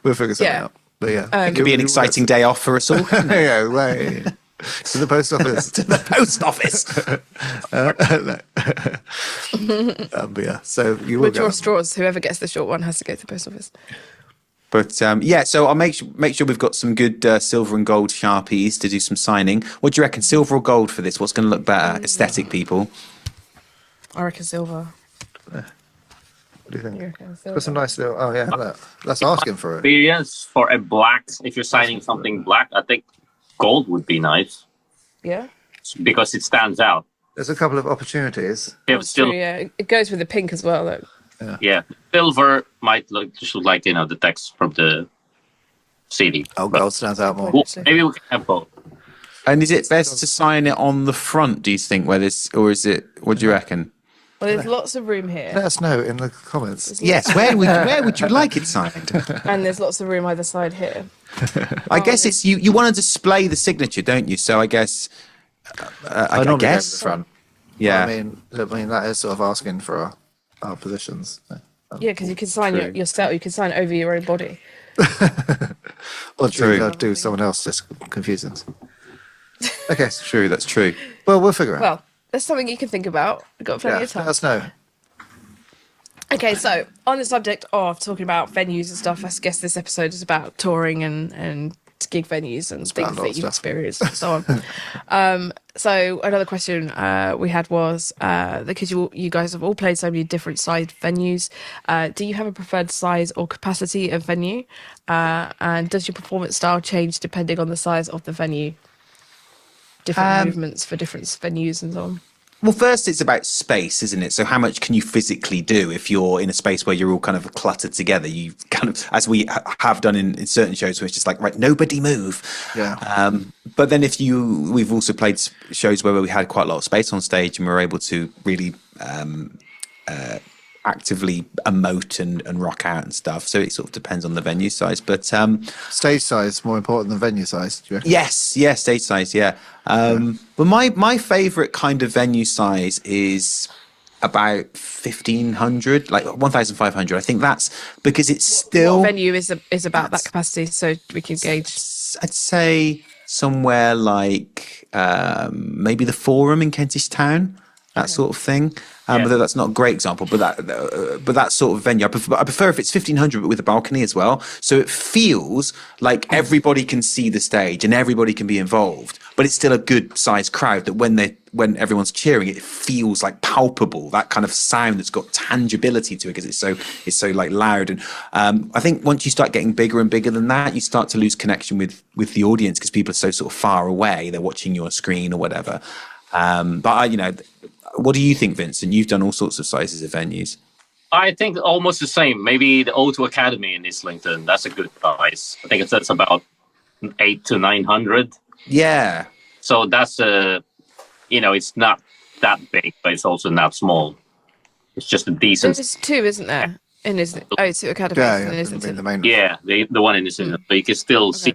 S2: We'll figure something
S3: Yeah.
S2: out. But yeah,
S1: It could be an exciting day off for us all.
S2: Yeah, right. To the post office.
S1: To the post office.
S2: But yeah, so you will
S3: With your
S2: go.
S3: straws, whoever gets the short one has to go to the post office.
S1: But yeah, so I'll make sure we've got some good silver and gold Sharpies to do some signing. What do you reckon, silver or gold for this? What's going to look better? Aesthetic people.
S3: I reckon silver.
S2: What do you think?
S3: You reckon silver?
S2: Got some nice little. Oh yeah, that's asking for it.
S4: Experience for a black. If you're signing something black, I think gold would be nice
S3: Yeah.
S4: because it stands out.
S2: There's a couple of opportunities.
S4: Yeah,
S3: That's
S4: still,
S3: true, yeah. It goes with the pink as well, though.
S4: yeah, silver might look just like the text from the CD.
S2: Oh, gold stands out more.
S4: Well, maybe we can have both.
S1: And is it best to sign it on the front, do you think, or is it, what do you reckon?
S3: Well, there's lots of room here,
S2: Let us know in the comments.
S1: Yes, where would you like it signed?
S3: and there's lots of room either side here.
S1: I guess it's you want to display the signature, don't you? So I guess
S2: I
S1: I
S2: normally go to
S1: guess
S2: the front.
S1: yeah.
S2: I mean that is sort of asking for our positions.
S3: Yeah, because you can sign
S1: True.
S3: yourself. You can sign over your own body.
S2: Or
S1: True.
S2: do someone else just confuse us. Okay,
S1: True, that's true.
S2: well we'll figure it out.
S3: Well, that's something you can think about. We've got plenty
S2: Yeah,
S3: of time.
S2: let us know.
S3: Okay, so on the subject of talking about venues and stuff, I guess this episode is about touring and gig venues and
S2: about
S3: things
S2: a lot
S3: that
S2: of
S3: you've
S2: stuff.
S3: experienced and so on. So another question we had was, because you guys have all played so many different size venues, do you have a preferred size or capacity of venue? And does your performance style change depending on the size of the venue? Different movements for different venues and so on.
S1: Well, first it's about space, isn't it? So how much can you physically do if you're in a space where you're all kind of cluttered together? You kind of, as we have done in certain shows, where it's just like, right, nobody move.
S2: Yeah.
S1: But then we've also played shows where we had quite a lot of space on stage and we were able to really actively emote and rock out and stuff. So it sort of depends on the venue size. But
S2: Stage size more important than venue size, do you reckon?
S1: yes, stage size, yeah. But my favourite kind of venue size is about 1,500, like 1,500. I think that's because it's still,
S3: What venue is about that capacity, so we can gauge.
S1: I'd say somewhere like maybe the Forum in Kentish Town, that sort of thing. Although that's not a great example, but that sort of venue, I prefer if it's 1,500 but with a balcony as well. So it feels like everybody can see the stage and everybody can be involved, but it's still a good sized crowd that when everyone's cheering, it feels like palpable, that kind of sound that's got tangibility to it because it's so like loud. And I think once you start getting bigger and bigger than that, you start to lose connection with the audience because people are so sort of far away, they're watching your screen or whatever. What do you think, Vincent? You've done all sorts of sizes of venues.
S4: I think almost the same. Maybe the O2 Academy in Islington, that's a good size. I think that's about 800 to 900.
S1: Yeah.
S4: So that's it's not that big, but it's also not small. It's just a decent.
S3: There's two, isn't there? In O2 Academy in Islington.
S2: The main
S4: Yeah, the one in Islington. But you can still see.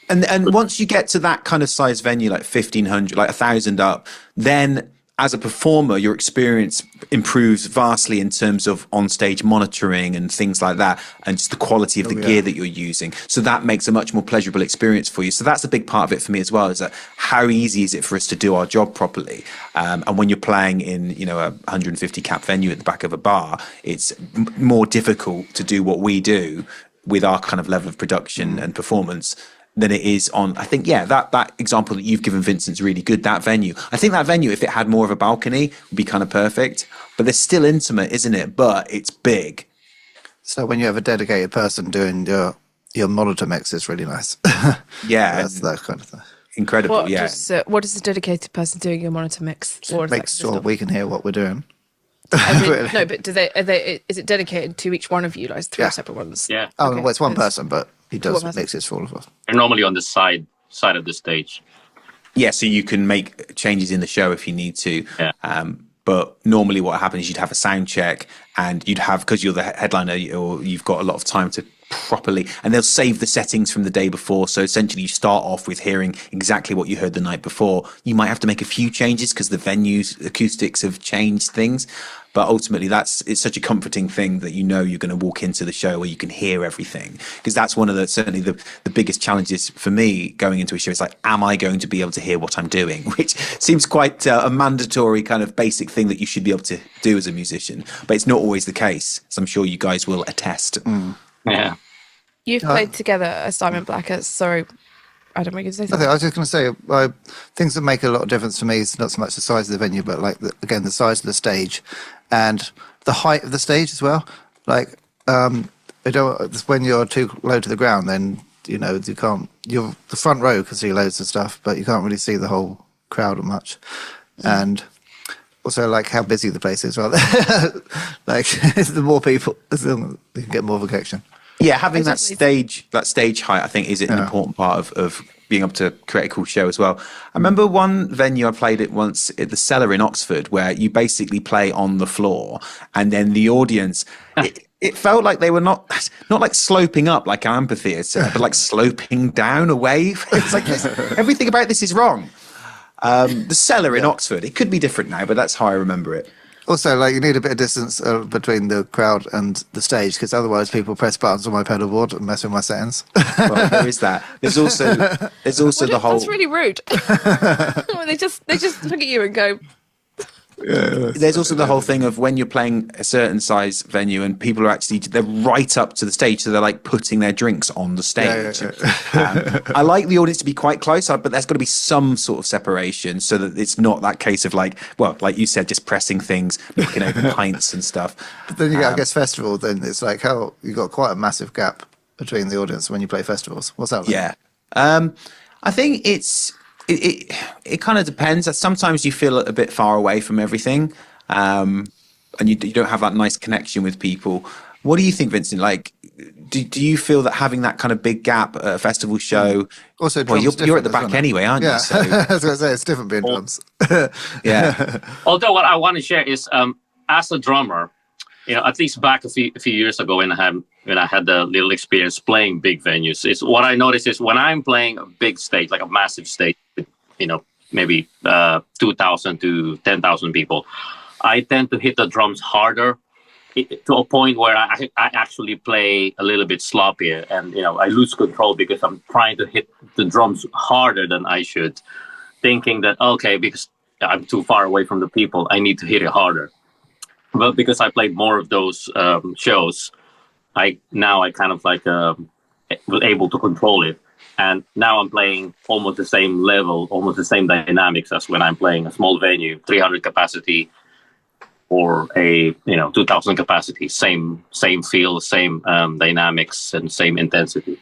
S1: And once you get to that kind of size venue, like 1,500, like 1,000 up, then as a performer, your experience improves vastly in terms of on-stage monitoring and things like that, and just the quality of the gear that you're using. So that makes a much more pleasurable experience for you. So that's a big part of it for me as well, is that how easy is it for us to do our job properly? And when you're playing in, a 150 cap venue at the back of a bar, it's more difficult to do what we do with our kind of level of production and performance than it is on, I think, that example that you've given, Vincent's really good, that venue. I think that venue, if it had more of a balcony, would be kind of perfect. But they're still intimate, isn't it? But it's big.
S2: So when you have a dedicated person doing your monitor mix, it's really nice.
S1: Yeah.
S2: That's that kind of thing.
S1: Incredible,
S3: What does a dedicated person doing your monitor mix?
S2: Make sure we can hear what we're doing.
S3: No, but is it dedicated to each one of you, like three separate ones?
S4: Yeah.
S2: Oh,
S3: Okay.
S2: well, it's one person, but he does mixes for all of us.
S4: They're normally on the side of the stage.
S1: Yeah, so you can make changes in the show if you need to.
S4: Yeah.
S1: But normally what happens is you'd have a sound check and you'd have, because you're the headliner, or you've got a lot of time to properly, and they'll save the settings from the day before. So essentially you start off with hearing exactly what you heard the night before. You might have to make a few changes because the venue's acoustics have changed things. But ultimately, it's such a comforting thing that you're going to walk into the show where you can hear everything. Because that's one of the biggest challenges for me going into a show. It's like, am I going to be able to hear what I'm doing? Which seems quite a mandatory kind of basic thing that you should be able to do as a musician. But it's not always the case, as I'm sure you guys will attest.
S4: Yeah.
S3: You've played together as Simon Blacker. Sorry, Adam, were you going to say something?
S2: I was just going to say, things that make a lot of difference for me is not so much the size of the venue, but like the size of the stage and the height of the stage as well. Like, when you're too low to the ground, then you can't. The front row can see loads of stuff, but you can't really see the whole crowd much. And also, like how busy the place is, rather. Like, the more people, you can get more of a connection.
S1: Yeah, having that stage height, I think, is an important part of being able to create a cool show as well. I remember one venue I played at once at the Cellar in Oxford, where you basically play on the floor, and then the audience. It felt like they were not like sloping up like an amphitheatre, but like sloping down away. It's like everything about this is wrong. The Cellar in Oxford. It could be different now, but that's how I remember it.
S2: Also, like, you need a bit of distance between the crowd and the stage, because otherwise people press buttons on my pedal board and mess with my settings.
S1: Well, there is that. There's also the whole.
S3: That's really rude. they just look at you and go.
S1: There's also the whole thing of when you're playing a certain size venue and people are they're right up to the stage, so they're like putting their drinks on the stage. I like the audience to be quite close, but there's got to be some sort of separation so that it's not that case of like you said, just pressing things, knocking over pints and stuff. But
S2: then you get, I guess, festival. Then it's like how you got quite a massive gap between the audience when you play festivals. What's that like?
S1: Yeah, I think it kind of depends. Sometimes you feel a bit far away from everything, and you don't have that nice connection with people. What do you think, Vincent? Like, do you feel that having that kind of big gap at a festival show?
S2: Also,
S1: you're at the back anyway, aren't you? So.
S2: I was going to say it's different being drums.
S1: Yeah.
S4: Although what I want to share is, as a drummer, at least back a few years ago when I had the little experience playing big venues, is what I noticed is when I'm playing a big stage, like a massive stage, maybe 2,000 to 10,000 people, I tend to hit the drums harder to a point where I actually play a little bit sloppier, and I lose control because I'm trying to hit the drums harder than I should, thinking that because I'm too far away from the people. I need to hit it harder. But because I played more of those shows, I kind of like was able to control it. And now I'm playing almost the same level, almost the same dynamics as when I'm playing a small venue, 300 capacity or a 2,000 capacity. Same feel, same dynamics, and same intensity.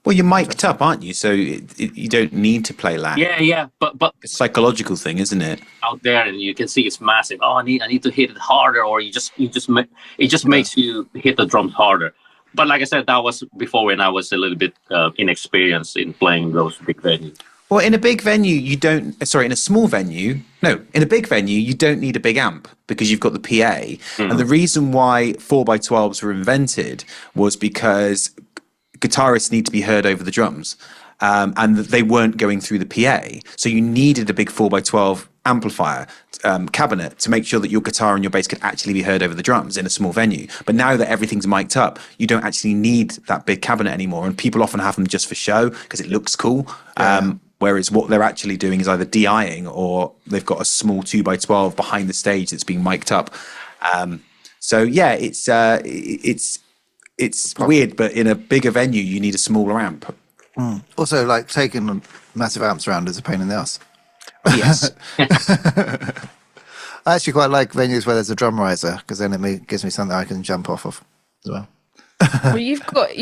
S1: Well, you're mic'd up, aren't you? So you don't need to play loud.
S4: Yeah. But
S1: It's a psychological thing, isn't it?
S4: out there, and you can see it's massive. Oh, I need to hit it harder, or it just makes you hit the drums harder. But like I said, that was before when I was a little bit inexperienced in playing those big venues.
S1: Well, in a big venue, in a small venue, in a big venue, you don't need a big amp because you've got the PA. And the reason why 4x12s were invented was because guitarists need to be heard over the drums. And they weren't going through the PA. So you needed a big 4x12 amplifier cabinet to make sure that your guitar and your bass could actually be heard over the drums in a small venue. But now that everything's mic'd up, you don't actually need that big cabinet anymore. And people often have them just for show because it looks cool. Whereas what they're actually doing is either DIing or they've got a small 2x12 behind the stage that's being mic'd up. It's weird, but in a bigger venue, you need a smaller amp.
S2: Also, like taking massive amps around is a pain in the ass.
S1: Yes.
S2: I actually quite like venues where there's a drum riser because then it gives me something I can jump off of as well.
S3: Well, you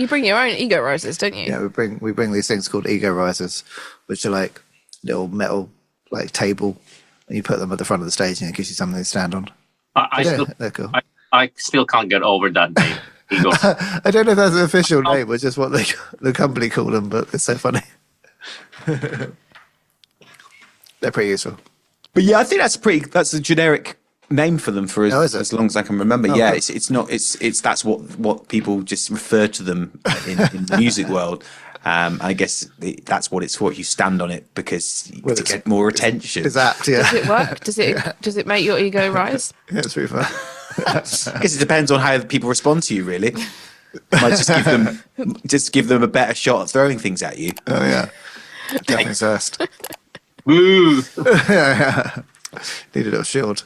S3: bring your own ego risers, don't you?
S2: Yeah, we bring these things called ego risers, which are like little metal like table, and you put them at the front of the stage, and it gives you something to stand on. They're cool.
S4: I still can't get over that name. Ego.
S2: I don't know if that's an official name, it's just what the company call them, but it's so funny. They're pretty useful.
S1: But yeah, I think that's a generic name for them for as long as I can remember. Yeah,
S2: cool.
S1: That's what people just refer to them in the music world. I guess that's what it's for. You stand on it because to get more attention.
S2: It's apt, yeah.
S3: Does it work? Does it make your ego rise?
S2: Yeah, it's pretty fun.
S1: I guess it depends on how people respond to you, really. Might just give them a better shot at throwing things at you.
S2: Oh yeah, definitely zest.
S4: Woo!
S2: yeah. Need a little shield.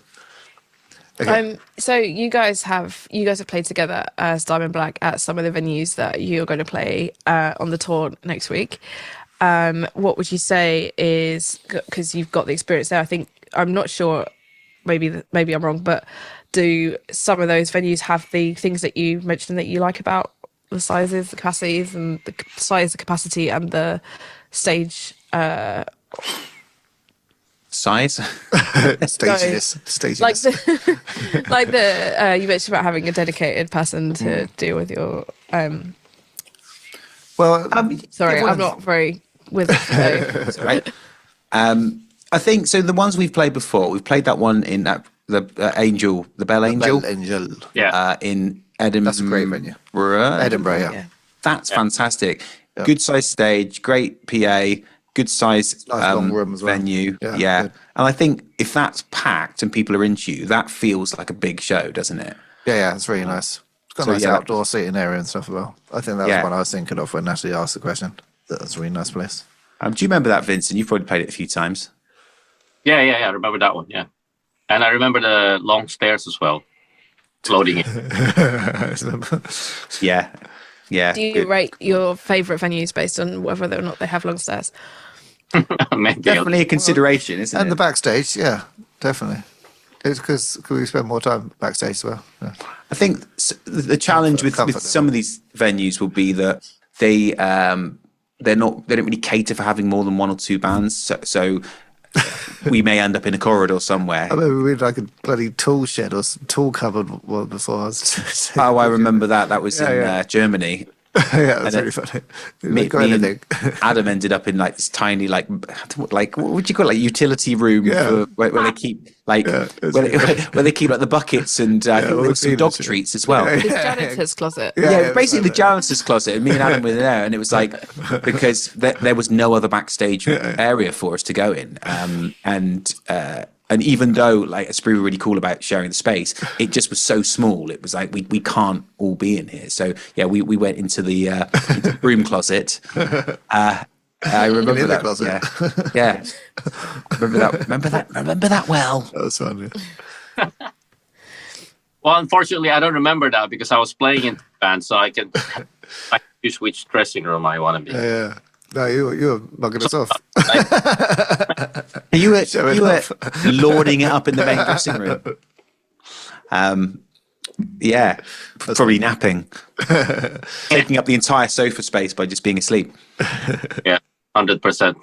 S2: Okay.
S3: So you guys have played together as Diamond Black at some of the venues that you're going to play on the tour next week. What would you say is, because you've got the experience there? I'm not sure. Maybe I'm wrong, but do some of those venues have the things that you mentioned that you like about the sizes, the capacities, and the size, the capacity, and the stage?
S2: Stages.
S3: Stages. Like you mentioned about having a dedicated person to deal with your.
S2: Well,
S3: sorry, I'm not very with it today.
S1: Right. I think so. The ones we've played before, we've played that one in the Angel, the Bell Angel.
S2: Bell Angel.
S4: Yeah.
S1: In Edinburgh.
S2: That's a great venue.
S1: Edinburgh,
S2: yeah.
S1: That's fantastic. Yeah. Good size stage, great PA, good size
S2: nice long room as well.
S1: Venue.
S2: Yeah.
S1: And I think if that's packed and people are into you, that feels like a big show, doesn't it?
S2: Yeah, it's really nice. It's got a nice outdoor seating area and stuff as well. I think that was what I was thinking of when Natalie asked the question. That's a really nice place.
S1: Do you remember that, Vincent? You've probably played it a few times.
S4: Yeah, I remember that one, yeah. And I remember the long stairs as well, floating in.
S1: Yeah.
S3: Do you rate your favourite venues based on whether or not they have long stairs?
S1: Definitely a consideration, isn't it?
S2: And the backstage, yeah, definitely. It's because we spend more time backstage as well. Yeah.
S1: I think the challenge with some of these venues will be that they don't really cater for having more than one or two bands. So we may end up in a corridor somewhere.
S2: I remember we had like a bloody tool shed or tool cupboard before.
S1: I remember that. That was in Germany.
S2: Yeah, it was really funny.
S1: Me and Adam ended up in like this tiny like what would you call it, like utility room where they keep like where they keep like the buckets and I think there was some dog treats as well.
S3: The janitor's closet.
S1: Yeah, basically the janitor's closet. And me and Adam were there, and it was like because there was no other backstage area for us to go in, and even though like Esprit were really cool about sharing the space, it just was so small. It was like we can't all be in here. So yeah, we went into the broom closet, I remember
S2: In the
S1: that.
S2: closet.
S1: Yeah. Remember that well.
S2: That was funny.
S4: Well, unfortunately, I don't remember that because I was playing in the band, so I can choose which dressing room I want to be.
S2: Yeah. No, you were mugging us off.
S1: You were lording it up in the main dressing room. Yeah, probably napping, taking up the entire sofa space by just being asleep.
S4: Yeah, 100%.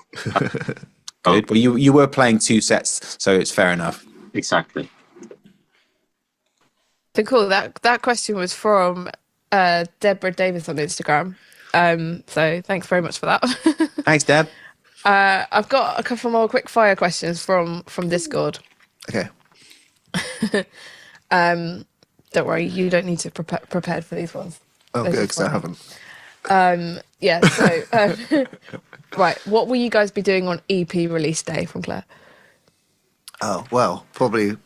S1: Good. Well, you were playing 2 sets, so it's fair enough.
S4: Exactly.
S3: So cool. That question was from Deborah Davis on Instagram. So thanks very much for that.
S1: Thanks, Deb.
S3: I've got a couple more quick fire questions from Discord.
S2: Okay.
S3: Don't worry, you don't need to prepared for these ones.
S2: Oh, good, because I haven't.
S3: Yeah. So right, what will you guys be doing on EP release day from Claire?
S2: Oh, well, probably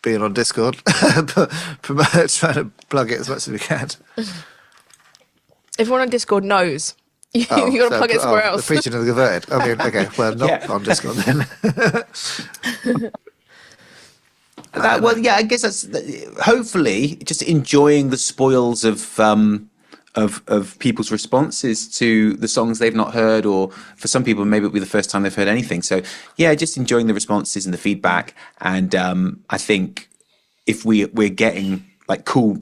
S2: being on Discord, trying to plug it as much as we can.
S3: Everyone on Discord knows. You got to plug it somewhere else.
S2: The preaching of the converted. I mean, okay, well, not on Discord then.
S1: Well, yeah, I guess that's hopefully just enjoying the spoils of people's responses to the songs they've not heard, or for some people maybe it'll be the first time they've heard anything. So yeah, just enjoying the responses and the feedback. And I think if we're getting like cool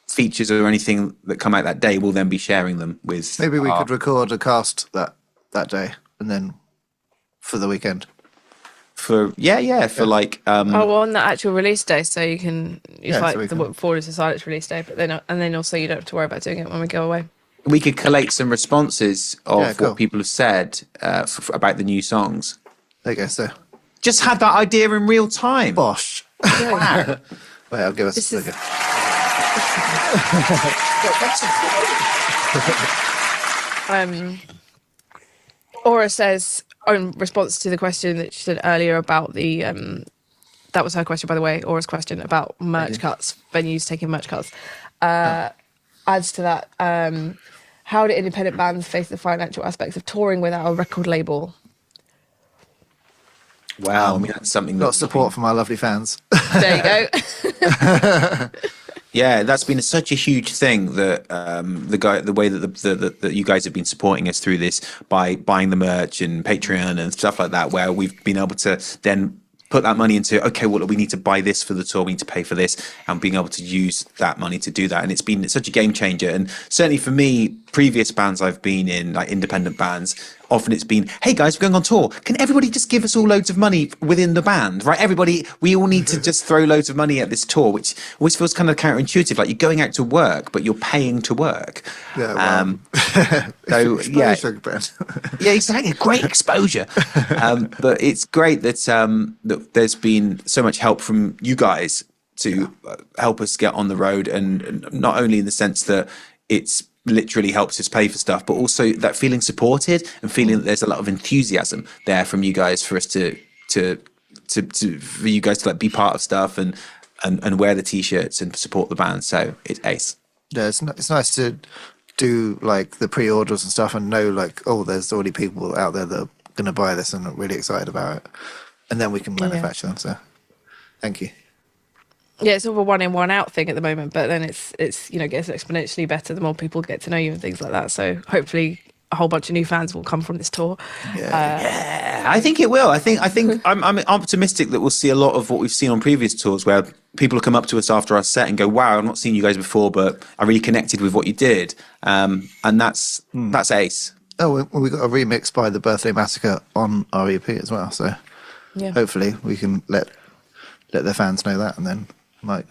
S1: features or anything that come out that day, we'll then be sharing them with.
S2: Maybe we could record a cast that day and then for the weekend.
S1: For like
S3: on the actual release day, so you can
S2: so
S3: forward is the silence release day, but then also you don't have to worry about doing it when we go away.
S1: we could collate some responses of
S2: cool.
S1: what people have said about the new songs.
S2: There you go, so.
S1: Just had that idea in real time.
S2: Bosh.
S1: Wow.
S2: Wait, I'll give us
S3: This
S2: a
S3: is-
S2: second.
S3: Aura says, in response to the question that she said earlier about the that was her question, by the way, Aura's question about merch cuts, venues taking merch cuts, adds to that, how do independent bands face the financial aspects of touring without a record label?
S1: Wow, I mean, that's something
S2: Got support from our lovely fans.
S3: There you go.
S1: Yeah, that's been such a huge thing that the way that that you guys have been supporting us through this by buying the merch and Patreon and stuff like that, where we've been able to then put that money into, okay, well, we need to buy this for the tour, we need to pay for this, and being able to use that money to do that. And it's been such a game changer. And certainly for me, previous bands I've been in, like independent bands, often it's been, hey guys, we're going on tour. Can everybody just give us all loads of money within the band, right? Everybody, we all need to just throw loads of money at this tour, which always feels kind of counterintuitive. Like you're going out to work, but you're paying to work.
S2: Yeah, well,
S1: So yeah,
S2: yeah,
S1: exactly. Great exposure. But it's great that that there's been so much help from you guys to help us get on the road, and not only in the sense that it's literally helps us pay for stuff, but also that feeling supported and feeling that there's a lot of enthusiasm there from you guys for us to for you guys to like be part of stuff and wear the t-shirts and support the band. So it's ace.
S2: Yeah, it's nice to do like the pre-orders and stuff and know like, oh, there's already people out there that are going to buy this and are really excited about it, and then we can manufacture them. So thank you.
S3: Yeah, it's sort of a one in, one out thing at the moment, but then it's gets exponentially better the more people get to know you and things like that. So hopefully a whole bunch of new fans will come from this tour.
S1: Yeah, I think it will. I think I'm optimistic that we'll see a lot of what we've seen on previous tours, where people will come up to us after our set and go, "Wow, I've not seen you guys before, but I really connected with what you did," and that's ace.
S2: Oh, we got a remix by the Birthday Massacre on our EP as well. So hopefully we can let their fans know that, and then might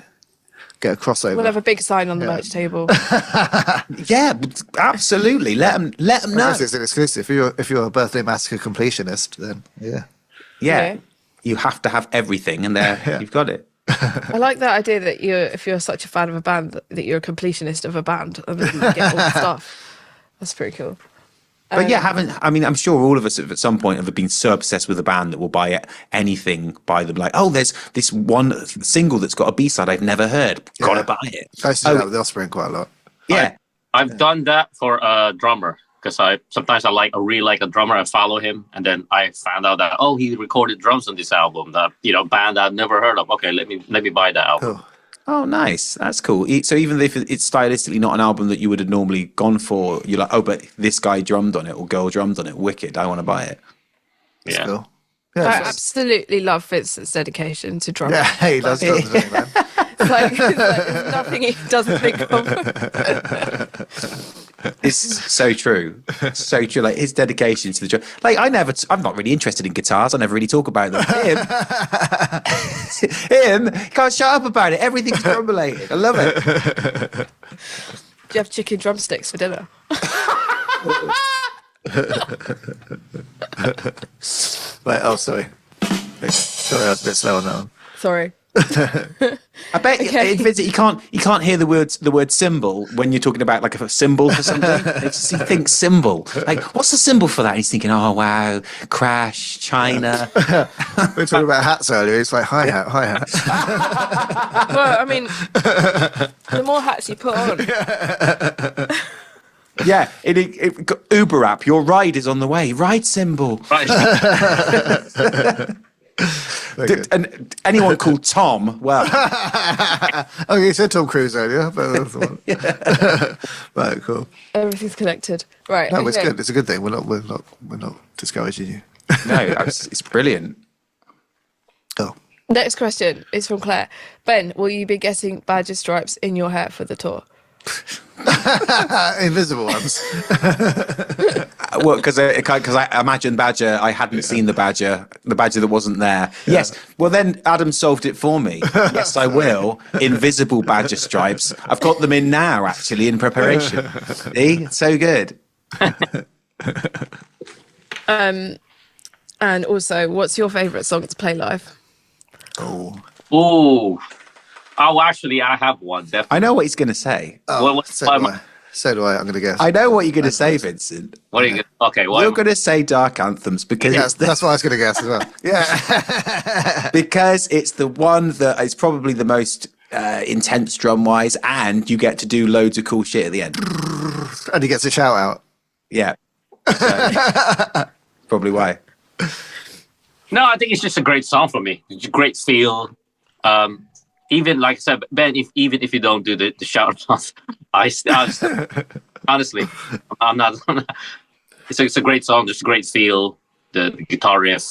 S2: get a crossover.
S3: We'll have a big sign on the merch table.
S1: Yeah, absolutely. Let them know.
S2: It's an exclusive. If you're a Birthday Massacre completionist, then
S1: Yeah, you have to have everything, and there you've got it.
S3: I like that idea that if you're such a fan of a band that you're a completionist of a band and then you get all the stuff. That's pretty cool.
S1: But I'm sure all of us at some point have been so obsessed with a band that will buy anything by them. Like, oh, there's this one single that's got a B-side I've never heard. Gotta buy it.
S2: I used to do that with The Offspring quite a lot.
S1: Yeah.
S4: I've done that for a drummer. because I really like a drummer. I follow him, and then I found out that he recorded drums on this album. That band I've never heard of. Okay, let me buy that album.
S2: Cool.
S1: Oh, nice. That's cool. So even if it's stylistically not an album that you would have normally gone for, you're like, but this guy drummed on it or girl drummed on it. Wicked. I want to buy it.
S2: That's
S4: Yeah.
S2: cool.
S3: I
S2: Yeah,
S3: absolutely love Vincent's dedication to drumming.
S2: yeah, he does drums, doesn't he, man?
S3: It's like there's nothing he doesn't think of.
S1: It's so true. So true. Like his dedication to the drum. Like I'm not really interested in guitars. I never really talk about them. Him can't shut up about it. Everything's drum related. I love it.
S3: Do you have chicken drumsticks for dinner?
S2: Right, sorry. Sorry, I was a bit slow on that one.
S3: Sorry.
S1: I bet Vincent, you can't hear the word symbol when you're talking about like a symbol for something. He thinks symbol. Like, what's the symbol for that? And he's thinking, oh wow, crash, China.
S2: We were talking about hats earlier. It's like hi-hat.
S3: Well, I mean, the more hats you put on.
S1: Yeah, Uber app, your ride is on the way. Ride symbol.
S4: Right.
S1: And anyone called Tom, well,
S2: Oh, you said Tom Cruise earlier, but that's the one. Right, cool.
S3: Everything's connected. Right.
S2: No, it's
S3: okay.
S2: good. It's a good thing. We're not discouraging you.
S1: no, it's brilliant.
S2: Oh,
S3: Next question is from Claire. Ben, will you be getting badger stripes in your hair for the tour?
S2: invisible ones.
S1: Well, because I imagine Badger, I hadn't seen the Badger that wasn't there. Yeah. Yes. Well, then Adam solved it for me. Yes, I will. Invisible Badger stripes. I've got them in now, actually, in preparation. See? So good.
S3: And also, what's your favourite song to play live?
S2: Oh,
S4: Actually, I have one. Definitely.
S1: I know what he's going to say.
S2: So do I. I'm going to guess.
S1: I know what you're going to say, Vincent.
S4: What are you? Okay,
S1: You're going to say Dark Anthems because
S2: That's what I was going to guess as well. Yeah.
S1: because it's the one that is probably the most intense drum wise, and you get to do loads of cool shit at the end.
S2: And he gets a shout out.
S1: Yeah. So, probably why.
S4: No, I think it's just a great song for me. It's a great feel. Even like I said, Ben, even if you don't do the shout outs, honestly, I'm not. It's a great song, just a great feel. The guitar riff,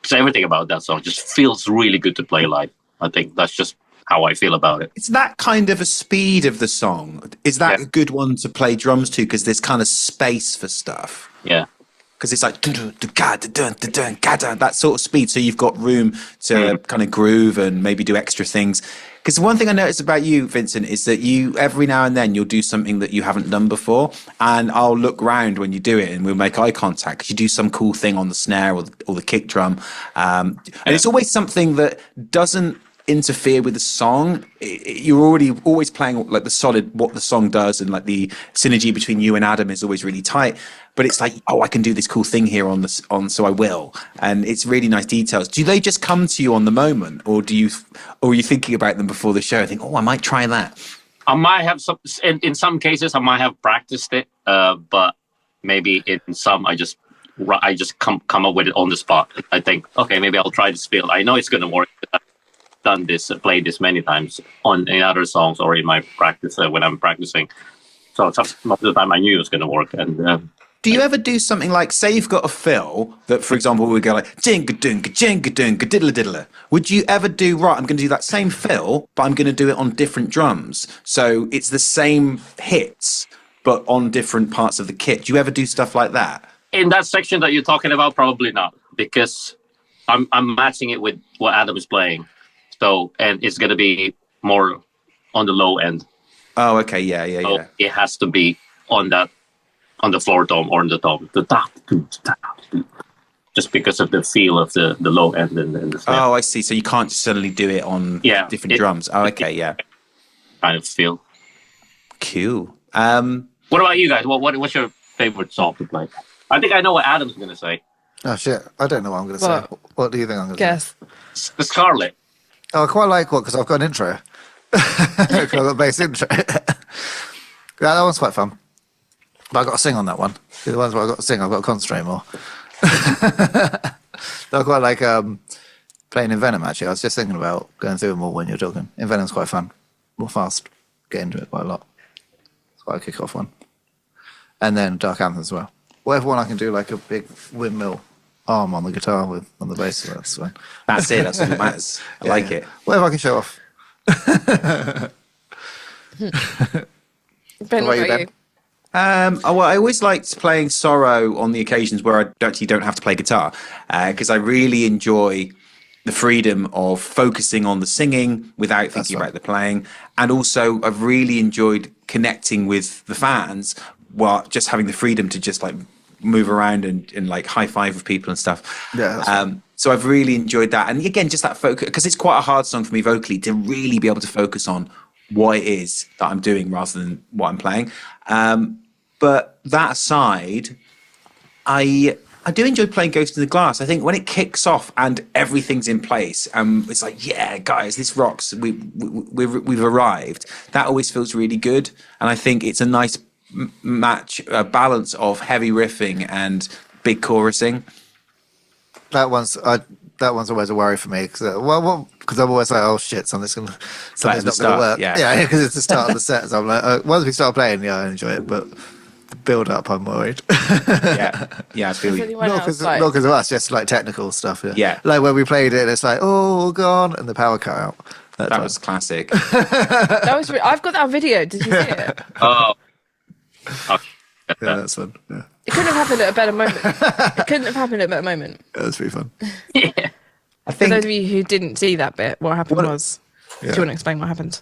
S4: just everything about that song just feels really good to play live. I think that's just how I feel about it.
S1: It's that kind of a speed of the song. Is that a good one to play drums to? Because there's kind of space for stuff.
S4: Yeah.
S1: Because it's like that sort of speed, so you've got room to kind of groove and maybe do extra things. Because one thing I noticed about you, Vincent, is that you every now and then you'll do something that you haven't done before, and I'll look round when you do it, and we'll make eye contact because you do some cool thing on the snare or the kick drum, and it's always something that doesn't interfere with the song. You're always playing like the solid what the song does, and like the synergy between you and Adam is always really tight. But it's like, I can do this cool thing here so I will, and it's really nice details. Do they just come to you on the moment, or are you thinking about them before the show? I think, I might try that.
S4: I might have some. In some cases, I might have practiced it, but maybe in some, I just come up with it on the spot. I think, okay, maybe I'll try this feel. I know it's going to work. I've done this, played this many times in other songs or in my practice when I'm practicing. So most of the time, I knew it was going to work. And
S1: do you ever do something like, say you've got a fill that, for example, we go like jinga dunga jinga dunga diddler diddler? Would you ever do I'm going to do that same fill, but I'm going to do it on different drums, so it's the same hits but on different parts of the kit? Do you ever do stuff like that?
S4: In that section that you're talking about, probably not, because I'm matching it with what Adam is playing. So, and it's going to be more on the low end.
S1: Oh, okay, yeah.
S4: So it has to be on the floor tom or on the tom. Just because of the feel of the low end and the snare.
S1: Oh, I see. So you can't just suddenly do it on different drums. Oh, okay, yeah.
S4: Kind of feel.
S1: Cool.
S4: What about you guys? What's your favorite song to play? I think I know what Adam's going to say.
S2: Oh, shit. I don't know what I'm going to say. What do you think I'm going to
S3: Guess.
S2: say?
S4: The Scarlet.
S2: Oh, I quite like one because I've got an intro. I've got a bass intro. Yeah, that one's quite fun. But I got to sing on that one. The ones where I got to sing, I've got to concentrate more. I quite like playing in Venom, actually. I was just thinking about going through them all when you're talking. In Venom's quite fun. More fast. Get into it quite a lot. It's quite a kick-off one. And then Dark Anthems as well. Whatever one I can do, like a big windmill arm on the guitar with, on the bass, that's fine.
S1: That's it. That's all that matters. I like it.
S2: Whatever I can show off.
S3: Ben, what about you?
S1: Well, I always liked playing Sorrow on the occasions where I actually don't have to play guitar, because I really enjoy the freedom of focusing on the singing without thinking about the playing. And also, I've really enjoyed connecting with the fans while just having the freedom to just like move around and like high five with people and stuff.
S2: Yeah, that's
S1: so I've really enjoyed that. And again, just that focus, because it's quite a hard song for me vocally to really be able to focus on what it is that I'm doing rather than what I'm playing. But that aside, I do enjoy playing Ghost in the Glass. I think when it kicks off and everything's in place, it's like, yeah, guys, this rocks. We've arrived. That always feels really good, and I think it's a nice balance of heavy riffing and big chorusing.
S2: That one's always a worry for me because I'm always like, oh shit, something's not going to work. Yeah, because it's the start of the set. So I'm like, once we start playing, yeah, I enjoy it, but the build up, I'm worried.
S1: yeah, I feel you.
S2: Not because of us, just like technical stuff.
S1: Yeah,
S2: like when we played it, it's like, oh, gone, and the power cut out.
S1: That was classic.
S3: That was. I've got that video. Did you see it?
S4: Oh.
S2: Yeah, that's fun. Yeah.
S3: It couldn't have happened at a better moment. It couldn't have happened at a better moment.
S2: That was pretty fun.
S4: Yeah.
S1: I
S3: For
S1: think
S3: those of you who didn't see that bit, what happened was.
S2: Yeah.
S3: Do you want to explain what happened?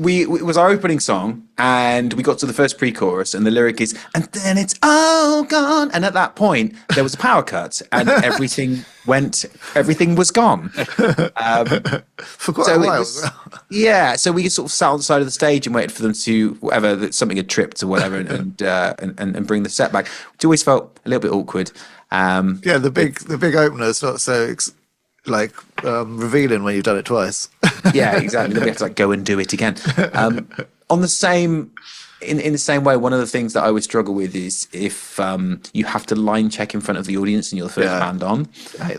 S1: it was our opening song, and we got to the first pre-chorus, and the lyric is, and then it's all gone. And at that point, there was a power cut, and everything was gone.
S2: For quite a while.
S1: Yeah, so we sort of sat on the side of the stage and waited for them to, that something had tripped or whatever, and bring the set back, which always felt a little bit awkward.
S2: Yeah, the big opener's not so revealing when you've done it twice.
S1: Yeah, exactly. Then we have to go and do it again. On the same, in the same way, one of the things that I would struggle with is if you have to line check in front of the audience and you're the first band on.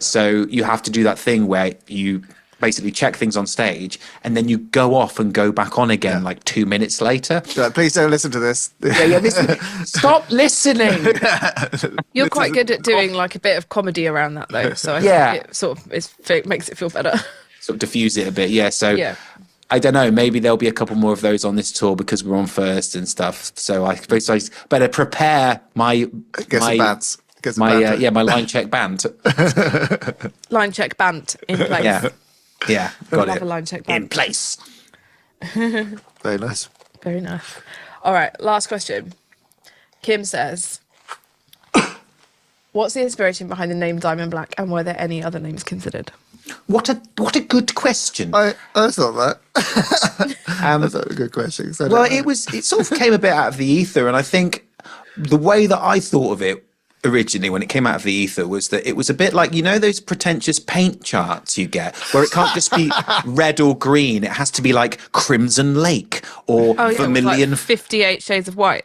S1: So you have to do that thing where you basically check things on stage and then you go off and go back on again 2 minutes later.
S2: Like, please don't listen to this.
S1: Stop listening.
S3: You're quite good at doing a bit of comedy around that though, so I think it sort of makes it feel better.
S1: Sort of diffuse it a bit, I don't know, maybe there'll be a couple more of those on this tour because we're on first and stuff, so I suppose I better prepare my
S2: bands.
S1: My line check band.
S3: Line check band in place.
S1: Yeah, got it.
S3: A line check band
S1: in place.
S2: Very nice.
S3: Very nice. All right, last question. Kim says, what's the inspiration behind the name Diamond Black, and were there any other names considered?
S1: What a good question.
S2: I thought that. That's a good question.
S1: It sort of came a bit out of the ether, and I think the way that I thought of it originally when it came out of the ether was that it was a bit like, those pretentious paint charts you get where it can't just be red or green, it has to be like Crimson Lake or Vermilion.
S3: 58 Shades of White.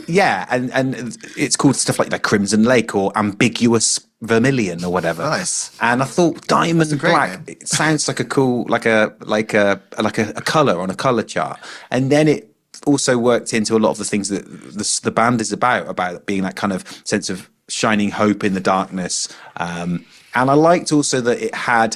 S1: Yeah, and it's called stuff like Crimson Lake or Ambiguous Vermilion or whatever.
S2: Nice.
S1: And I thought Diamond Black, it sounds like a cool like a color on a color chart. And then it also worked into a lot of the things that the band is about being that kind of sense of shining hope in the darkness. And I liked also that it had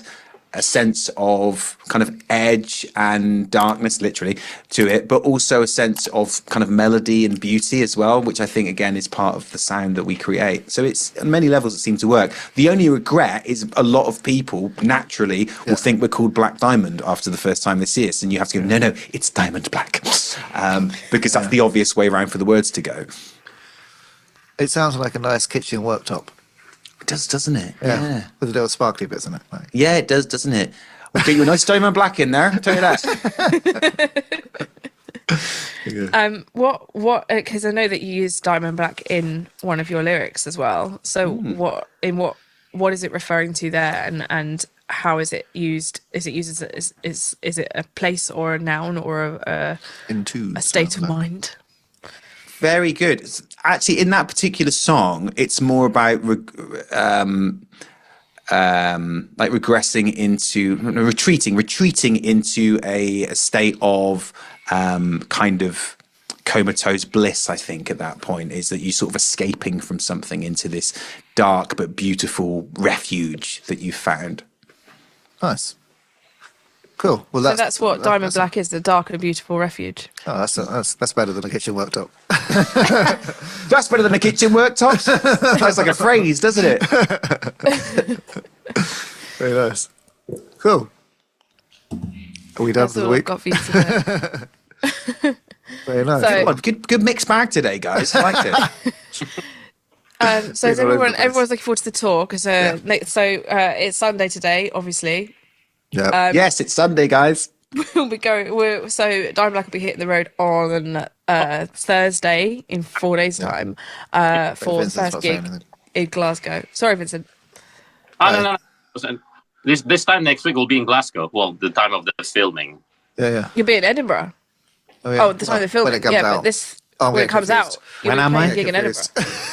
S1: a sense of kind of edge and darkness, literally, to it, but also a sense of kind of melody and beauty as well, which I think, again, is part of the sound that we create. So it's, on many levels, it seems to work. The only regret is a lot of people, naturally, will think we're called Black Diamond after the first time they see us, and you have to go, no, it's Diamond Black, because that's the obvious way around for the words to go.
S2: It sounds like a nice kitchen worktop.
S1: It does, doesn't it?
S2: Yeah. With the little sparkly bits in it.
S1: Yeah, it does, doesn't it? We'll get you a nice Diamond Black in there, I'll tell you that.
S3: What? Because I know that you use Diamond Black in one of your lyrics as well. So what is it referring to there, and how is it used? Is it used as is it a place or a noun or a state of mind?
S1: very good. Actually, in that particular song, it's more about like regressing into retreating into a state of kind of comatose bliss. I think at that point is that you sort of escaping from something into this dark but beautiful refuge that you found.
S2: Nice. Cool. Well,
S3: So that's what Diamond Black is, the dark and beautiful refuge.
S2: Oh, that's better than a kitchen worktop.
S1: That's better than a kitchen worktop. That's like a phrase, doesn't it?
S2: Very nice. Cool. Are we done
S3: That's
S2: for the
S3: all I've
S2: week?
S3: got for you today.
S2: Very nice.
S3: So-
S1: God, good mixed bag today, guys. I liked it.
S3: So is
S2: People all over the place.
S3: everyone's looking forward to the tour because it's Sunday today, obviously.
S2: Yeah.
S1: Yes, it's Sunday, guys.
S3: We'll be going. So Diamond Black will be hitting the road on Thursday in 4 days' time for the
S2: Vincent's
S3: first
S2: not saying
S3: gig
S2: anything.
S3: in Glasgow. Sorry, Vincent.
S4: Oh, no. This time next week we'll be in Glasgow. Well, the time of the filming.
S2: Yeah.
S3: You'll be in Edinburgh.
S2: Oh,
S3: The time of the filming.
S2: When it comes
S3: yeah,
S2: out.
S3: but this
S2: I'm
S3: when it
S2: getting
S3: comes out,
S2: confused.
S3: you'll
S1: When
S3: be
S1: am
S3: playing
S1: I?
S3: a gig in
S2: Confused.
S3: Edinburgh.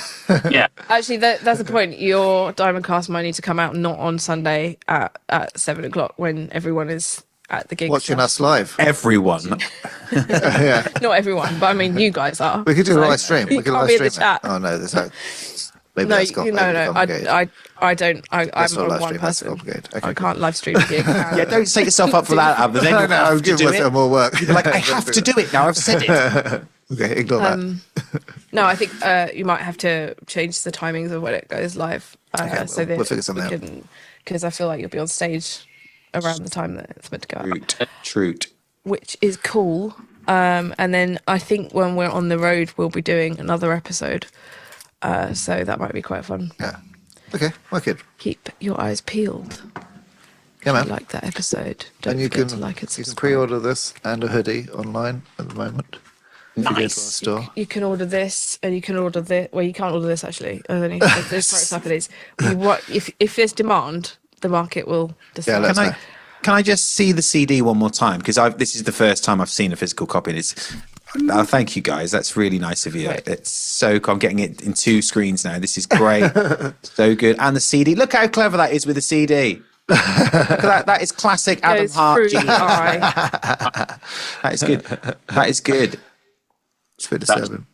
S4: Yeah.
S3: Actually, that's the point. Your Diamond Cast might need to come out not on Sunday at 7:00 when everyone is at the gig.
S2: Watching us live.
S1: Everyone.
S2: Yeah.
S3: Not everyone, but I mean, you guys are.
S2: We could do a
S3: So
S2: live stream.
S3: You
S2: We could
S3: can't
S2: live
S3: be in the
S2: stream it.
S3: chat.
S2: Oh no, there's no. Maybe
S3: No,
S2: that's got
S3: no. I don't. I'm
S2: That's not
S3: on
S2: live
S3: one
S2: stream, that's
S3: person.
S2: complicated. Okay,
S3: I
S2: cool.
S3: can't live stream a gig.
S1: Yeah, don't set yourself up for that, Ab. Then
S2: No,
S1: you'll
S2: no,
S1: have
S2: I'm
S1: to
S2: giving
S1: do
S2: myself
S1: it.
S2: more work.
S1: Like, I have to do it now. I've said it.
S2: Okay, ignore that.
S3: No, I think you might have to change the timings of when it goes live, so that
S2: we'll figure something out.
S3: because I feel like you'll be on stage around the time that it's meant to go out,
S1: True.
S3: which is cool. And then I think when we're on the road, we'll be doing another episode, so that might be quite fun.
S2: Yeah. Okay, wicked.
S3: Keep your eyes peeled.
S2: Yeah, man.
S3: If you like that episode, don't
S2: And you
S3: forget
S2: can
S3: to like and
S2: you can
S3: subscribe.
S2: pre-order this and a hoodie online at the moment. If you go to our store.
S3: You can order this, and you can order this. Well, you can't order this actually. There's prototype. If there's demand, the market will decide.
S2: Yeah, let us know.
S1: Can I just see the CD one more time? Because this is the first time I've seen a physical copy. And thank you guys. That's really nice of you.
S3: Right.
S1: It's so cool. I'm getting it in 2 screens now. This is great. So good. And the CD. Look how clever that is with the CD. Look at that. That is classic Adam
S3: Goes
S1: Hart.
S3: through the
S1: genius.
S3: eye.
S1: That is good. That is good.
S2: It's a bit disturbing.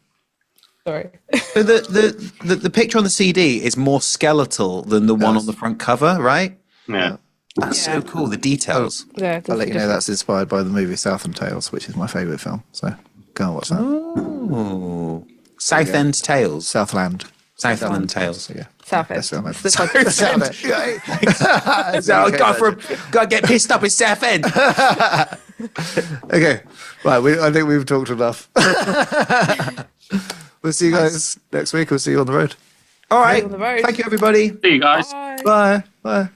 S3: Sorry.
S1: So the picture on the CD is more skeletal than the one on the front cover, right?
S4: Yeah.
S1: That's so cool. The details.
S3: Yeah,
S2: I'll let you know that's inspired by the movie Southern Tales, which is my favourite film. So go and watch that.
S1: Oh, Southend Tales.
S2: Southland.
S1: Southland Tales.
S2: Yeah.
S3: Southend.
S2: That's what I meant.
S3: It's the
S2: Southend.
S1: So I gotta get pissed up in Southend.
S2: Okay, right. I think we've talked enough. We'll see you guys next week. We'll see you on the road.
S1: All right.
S3: on the road.
S1: Thank you, everybody.
S4: See you guys.
S3: Bye.
S2: Bye. Bye.